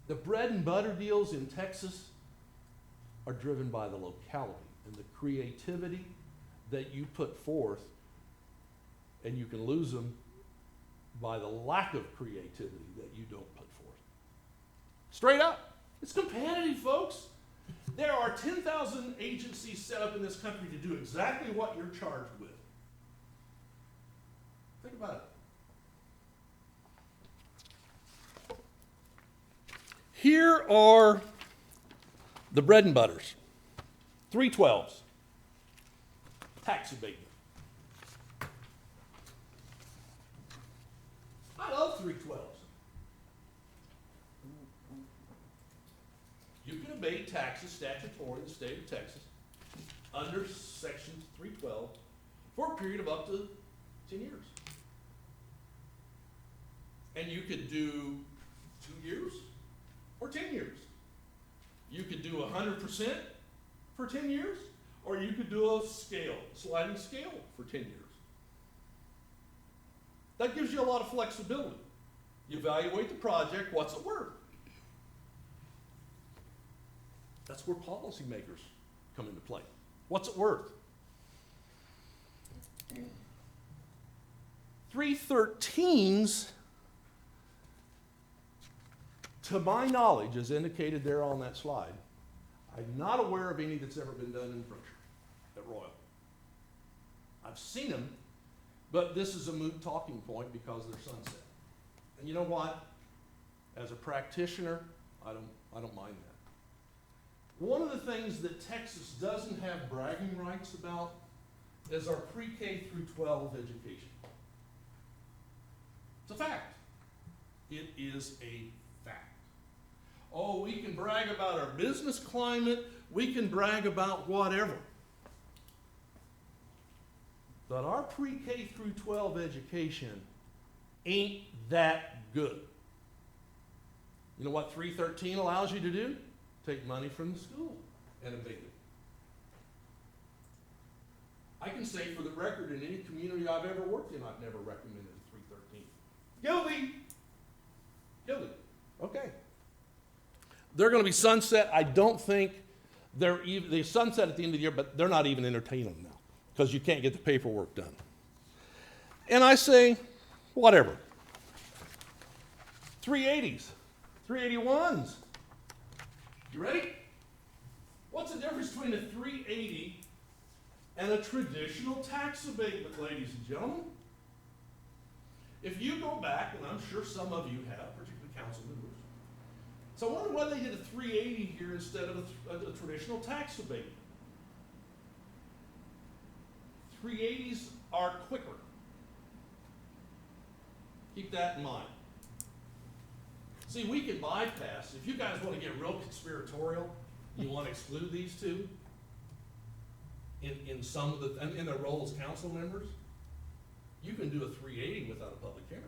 The bread and butter deals in Texas are driven by the locality and the creativity that you put forth, and you can lose them by the lack of creativity that you don't put forth. Straight up. It's competitive, folks. There are 10,000 agencies set up in this country to do exactly what you're charged with. Think about it. Here are the bread and butters. 312s. Tax abatement. I love 312s. You can abate taxes statutory in the state of Texas under Section 312 for a period of up to 10 years. And you could do 2 years or 10 years. You could do 100% for 10 years, or you could do a sliding scale for 10 years. That gives you a lot of flexibility. You evaluate the project, what's it worth? That's where policymakers come into play. What's it worth? 313s, to my knowledge, as indicated there on that slide, I'm not aware of any that's ever been done in Brookshire at Royal. I've seen them, but this is a moot talking point because they're sunset. And you know what? As a practitioner, I don't mind that. One of the things that Texas doesn't have bragging rights about is our pre-K through 12 education. It's a fact. It is a fact. Oh, we can brag about our business climate, we can brag about whatever. But our pre-K through 12 education ain't that good. You know what 313 allows you to do? Take money from the school and abate it. I can say for the record, in any community I've ever worked in, I've never recommended a 313. Guilty. Guilty. Okay. They're going to be sunset. I don't think they sunset at the end of the year, but they're not even entertaining them now because you can't get the paperwork done. And I say, whatever. 380s, 381s. You ready? What's the difference between a 380 and a traditional tax abatement, ladies and gentlemen? If you go back, and I'm sure some of you have, particularly council members, so I wonder why they did a 380 here instead of a traditional tax abatement. 380s are quicker. Keep that in mind. See, we can bypass, if you guys want to get real conspiratorial, you want to exclude these two in some of the, in their role as council members, you can do a 380 without a public hearing.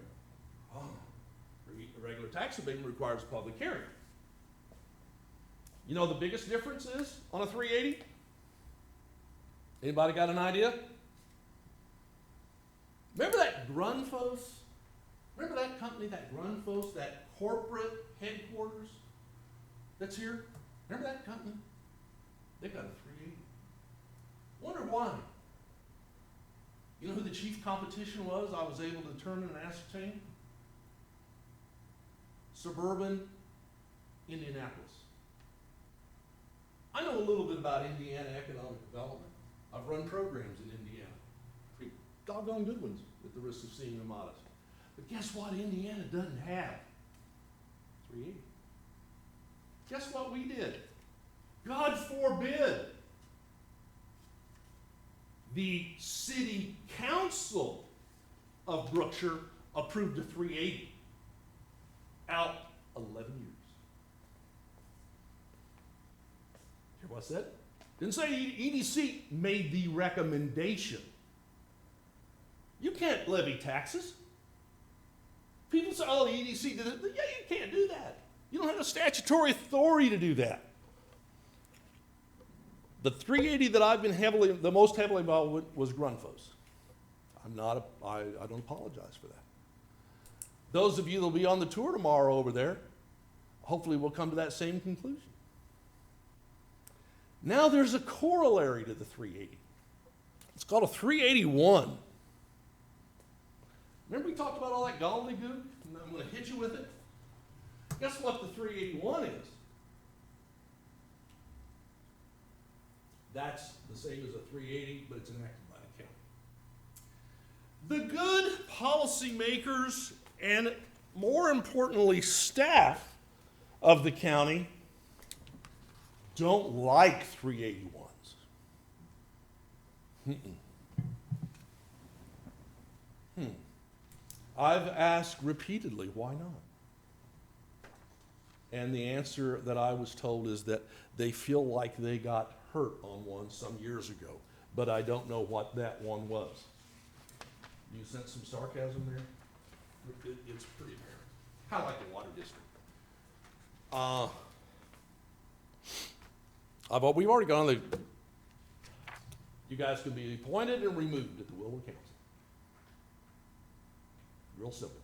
Oh, a regular tax abatement requires a public hearing. You know the biggest difference is on a 380? Anybody got an idea? Remember that Grunfos? Remember that company, that Grunfos, that corporate headquarters that's here? Remember that company? They got a 380. Wonder why? You know who the chief competition was? I was able to determine and ascertain. Suburban Indianapolis. I know a little bit about Indiana economic development. I've run programs in Indiana. Pretty doggone good ones, at the risk of seeming immodest. But guess what Indiana doesn't have? 380. Guess what we did? God forbid. The city council of Brookshire approved a 380 out 11 years. Hear what I said? Didn't say EDC made the recommendation. You can't levy taxes. People say, oh, the EDC did it. Yeah, you can't do that. You don't have the statutory authority to do that. The 380 that I've been the most heavily involved with was Grunfos. I don't apologize for that. Those of you that will be on the tour tomorrow over there, hopefully will come to that same conclusion. Now there's a corollary to the 380. It's called a 381. Remember we talked about all that gobbledygook? I'm going to hit you with it. Guess what the 381 is? That's the same as a 380, but it's enacted by the county. The good policymakers and, more importantly, staff of the county don't like 381s. I've asked repeatedly, why not? And the answer that I was told is that they feel like they got hurt on one some years ago, but I don't know what that one was. You sense some sarcasm there? It's pretty apparent. Kind of like the water district. We've already gone on the, you guys can be appointed and removed at the will of council. Real simple.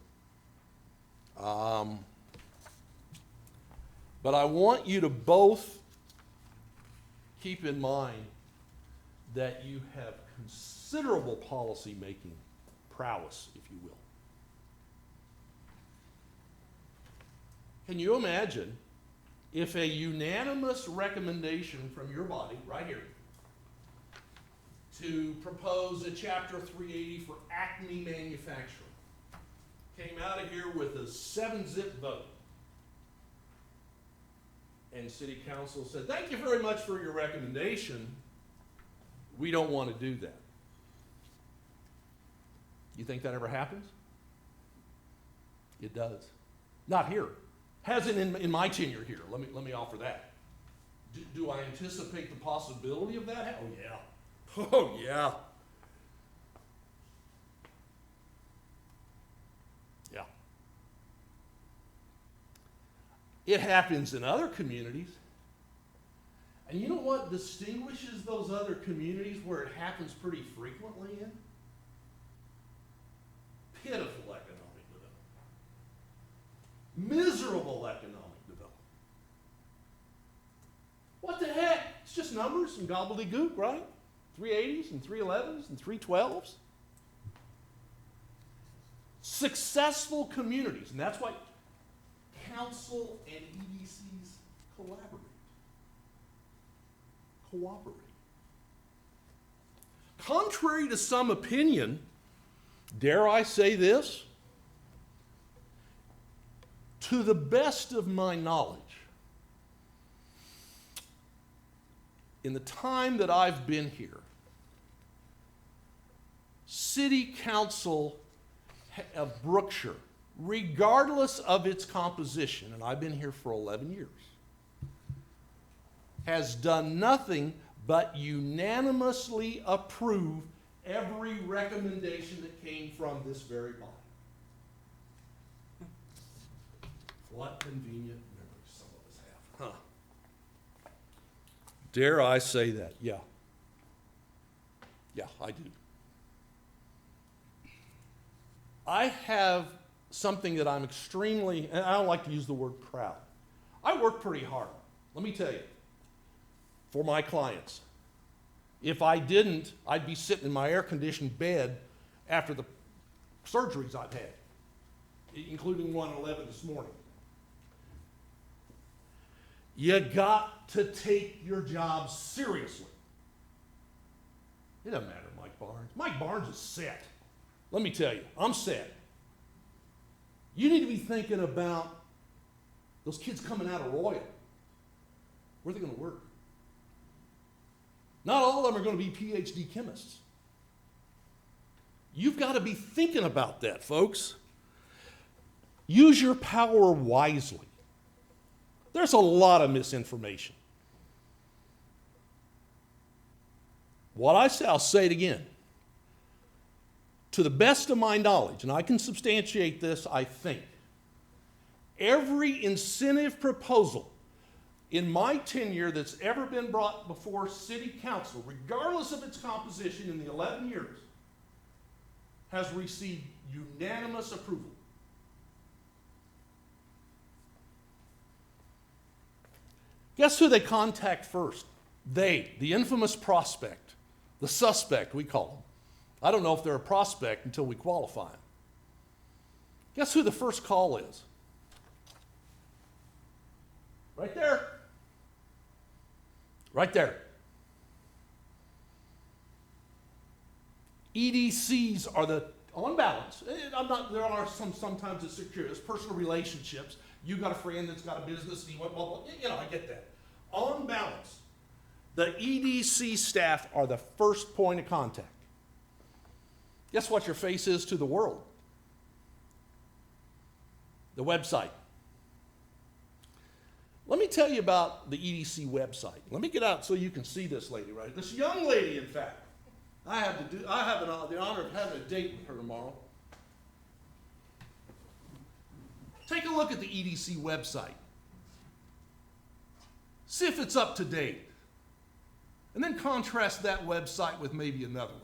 But I want you to both keep in mind that you have considerable policy-making prowess, if you will. Can you imagine if a unanimous recommendation from your body, right here, to propose a Chapter 380 for Acme Manufacturing came out of here with a 7-zip vote? And City Council said, thank you very much for your recommendation. We don't want to do that. You think that ever happens? It does. Not here. Hasn't in my tenure here. Let me offer that. Do I anticipate the possibility of that? Oh, yeah. Oh, yeah. Yeah. It happens in other communities. And you know what distinguishes those other communities where it happens pretty frequently in? Pitiful economic development. Miserable economic development. What the heck? It's just numbers and gobbledygook, right? 380s and 311s and 312s. Successful communities, and that's why council and EDCs collaborate. Cooperate. Contrary to some opinion, dare I say this? To the best of my knowledge, in the time that I've been here, City Council of Brookshire, regardless of its composition, and I've been here for 11 years, has done nothing but unanimously approve every recommendation that came from this very body. What convenient memories some of us have, huh? Dare I say that? Yeah. Yeah, I do. I have something that I'm extremely, and I don't like to use the word proud. I work pretty hard. Let me tell you. For my clients. If I didn't, I'd be sitting in my air-conditioned bed after the surgeries I've had, including one at 11 this morning. You got to take your job seriously. It doesn't matter, Mike Barnes. Mike Barnes is set. Let me tell you, I'm set. You need to be thinking about those kids coming out of Royal. Where are they going to work? Not all of them are going to be PhD chemists. You've got to be thinking about that, folks. Use your power wisely. There's a lot of misinformation. What I say, I'll say it again. To the best of my knowledge, and I can substantiate this, I think, every incentive proposal in my tenure that's ever been brought before City Council, regardless of its composition in the 11 years, has received unanimous approval. Guess who they contact first? They, the infamous prospect, the suspect, we call them. I don't know if they're a prospect until we qualify them. Guess who the first call is? Right there. Right there. EDCs are the, on balance, there are sometimes it's secure, it's personal relationships. You got a friend that's got a business and he went, blah, blah, you know, I get that. On balance, the EDC staff are the first point of contact. Guess what your face is to the world? The website. Let me tell you about the EDC website. Let me get out so you can see this lady, right? This young lady, in fact. I have the honor of having a date with her tomorrow. Take a look at the EDC website. See if it's up to date. And then contrast that website with maybe another one.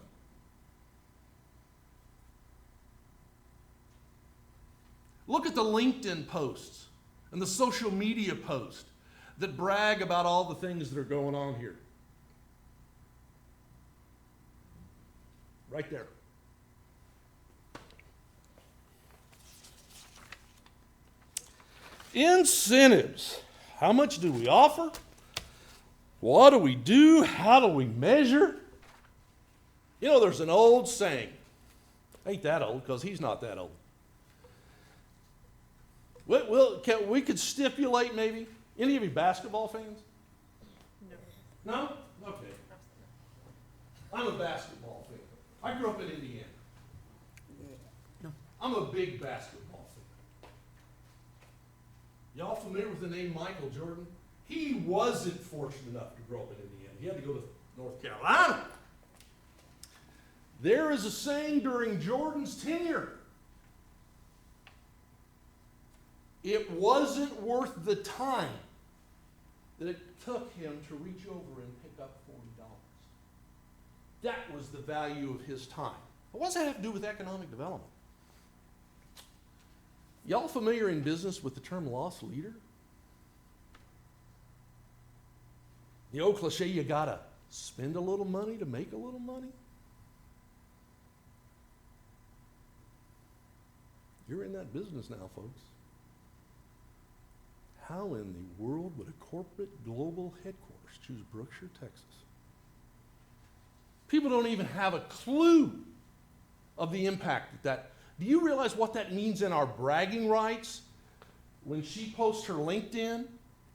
Look at the LinkedIn posts and the social media posts that brag about all the things that are going on here. Right there. Incentives. How much do we offer? What do we do? How do we measure? You know, there's an old saying. Ain't that old, because he's not that old. We could stipulate maybe. Any of you basketball fans? No. No? Okay. I'm a basketball fan. I grew up in Indiana. I'm a big basketball fan. Y'all familiar with the name Michael Jordan? He wasn't fortunate enough to grow up in Indiana. He had to go to North Carolina. There is a saying during Jordan's tenure. It wasn't worth the time that it took him to reach over and pick up $40. That was the value of his time. What does that have to do with economic development? Y'all familiar in business with the term loss leader? The old cliche, you gotta spend a little money to make a little money. You're in that business now, folks. How in the world would a corporate global headquarters choose Brookshire, Texas? People don't even have a clue of the impact that. Do you realize what that means in our bragging rights? When she posts her LinkedIn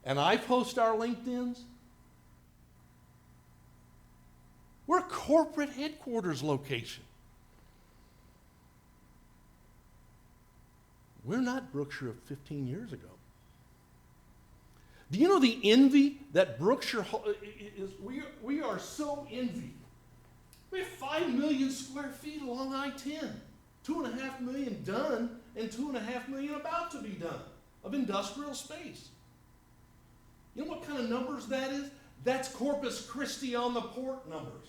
and I post our LinkedIns? We're a corporate headquarters location. We're not Brookshire of 15 years ago. Do you know the envy that Brookshire is? We are so envied. We have 5 million square feet along I-10, 2.5 million done, and 2.5 million about to be done of industrial space. You know what kind of numbers that is? That's Corpus Christi on the port numbers.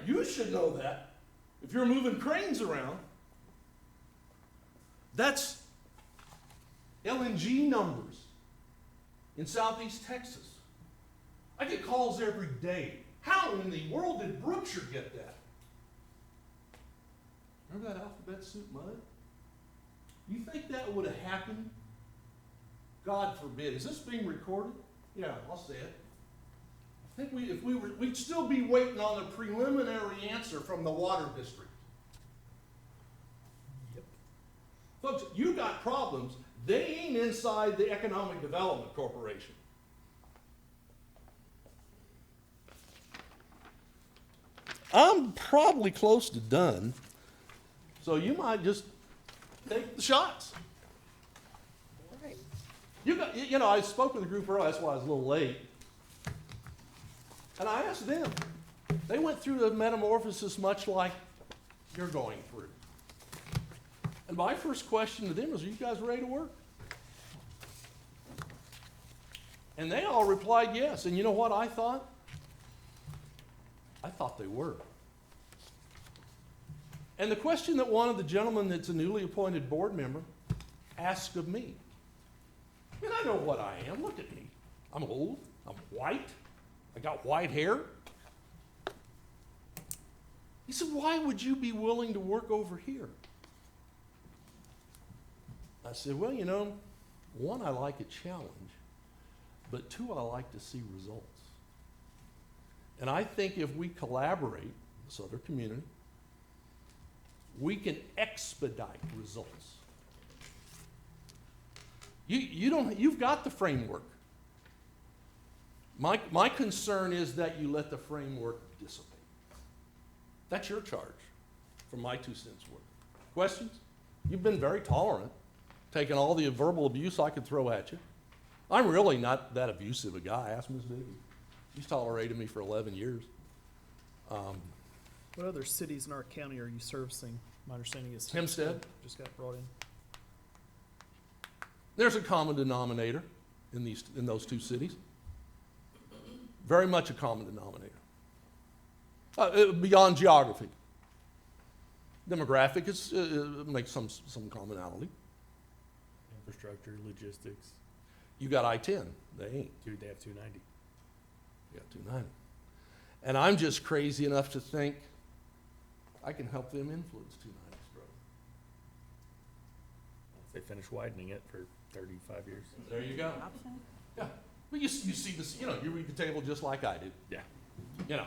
You should know that if you're moving cranes around. That's LNG numbers in Southeast Texas. I get calls every day. How in the world did Brookshire get that? Remember that alphabet soup mud? You think that would have happened? God forbid. Is this being recorded? Yeah, I'll say it. I think we'd still be waiting on a preliminary answer from the water district. Yep. Folks, you got problems. They ain't inside the Economic Development Corporation. I'm probably close to done, so you might just take the shots. All right. You know, I spoke with the group earlier, that's why I was a little late. And I asked them. They went through the metamorphosis much like you're going through. And my first question to them was, are you guys ready to work? And they all replied yes. And you know what I thought? I thought they were. And the question that one of the gentlemen that's a newly appointed board member asked of me, and I know what I am, look at me. I'm old, I'm white, I got white hair. He said, why would you be willing to work over here? I said, well, you know, one, I like a challenge, but two, I like to see results. And I think if we collaborate, this other community, we can expedite results. You've got the framework. My concern is that you let the framework dissipate. That's your charge, from my 2 cents worth. Questions? You've been very tolerant, taking all the verbal abuse I could throw at you. I'm really not that abusive a guy. Ask Ms. Vicky. She's tolerated me for 11 years. What other cities in our county are you servicing? My understanding is Hempstead. just got brought in. There's a common denominator in those 2 cities. Very much a common denominator. Beyond geography. Demographic makes some commonality. Infrastructure, logistics. You got I-10. They ain't. Dude, they have 290. You got 290. And I'm just crazy enough to think I can help them influence 290's growth. They finished widening it for 35 years. There you go. Yeah. Well, you see this, you know, you read the table just like I do. Yeah. You know.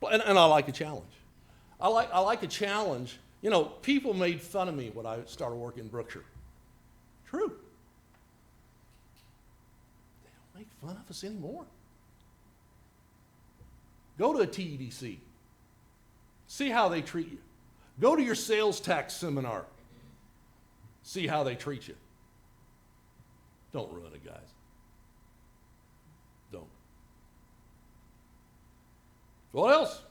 And I like a challenge. I like a challenge. You know, people made fun of me when I started working in Brookshire. True. They don't make fun of us anymore. Go to a TEDC. See how they treat you. Go to your sales tax seminar. See how they treat you. Don't ruin it, guys. Don't. What else?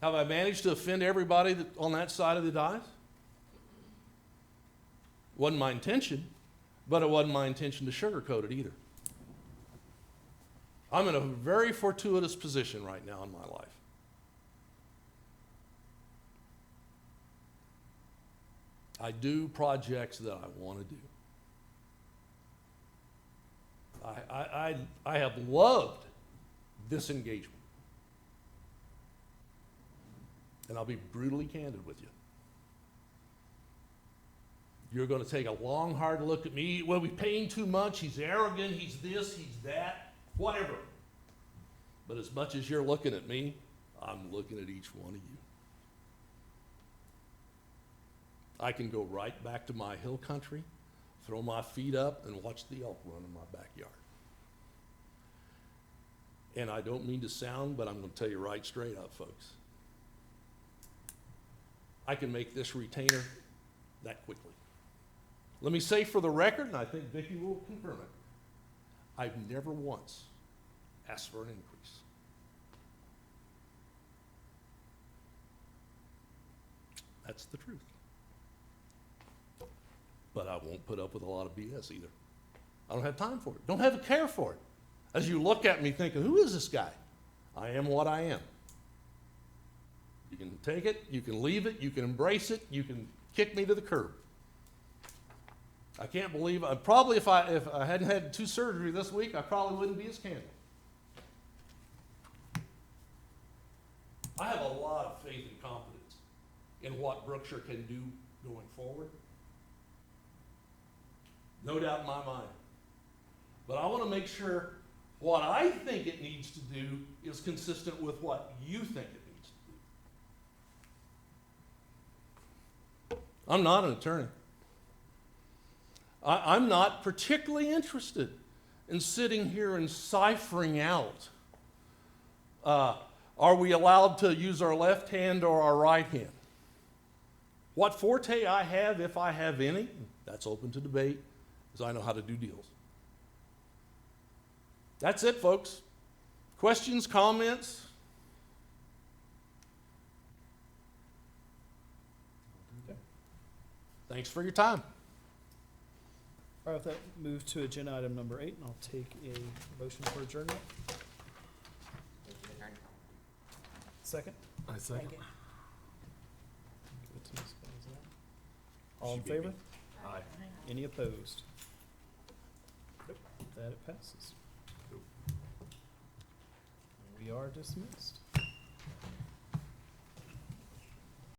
Have I managed to offend everybody on that side of the dais? Wasn't my intention, but it wasn't my intention to sugarcoat it either. I'm in a very fortuitous position right now in my life. I do projects that I want to do. I have loved this engagement. And I'll be brutally candid with you. You're going to take a long, hard look at me. Well, we pay him too much. He's arrogant. He's this. He's that. Whatever. But as much as you're looking at me, I'm looking at each one of you. I can go right back to my hill country, throw my feet up, and watch the elk run in my backyard. And I don't mean to sound, but I'm going to tell you right straight up, folks. I can make this retainer that quickly. Let me say for the record, and I think Vicki will confirm it, I've never once asked for an increase. That's the truth. But I won't put up with a lot of BS either. I don't have time for it. Don't have a care for it. As you look at me thinking, who is this guy? I am what I am. You can take it, you can leave it, you can embrace it, you can kick me to the curb. I can't believe, probably if I hadn't had 2 surgeries this week, I probably wouldn't be as candid. I have a lot of faith and confidence in what Brookshire can do going forward. No doubt in my mind. But I want to make sure what I think it needs to do is consistent with what you think it needs to do. I'm not an attorney. I'm not particularly interested in sitting here and ciphering out, are we allowed to use our left hand or our right hand? What forte I have, if I have any, that's open to debate, because I know how to do deals. That's it, folks. Questions, comments? Okay. Thanks for your time. All right, with that, move to agenda item number 8, and I'll take a motion for adjournment. Second? I second. Give it to Ms. Basil. All in Should be favor? me. Aye. Any opposed? Nope, that it passes. We are dismissed.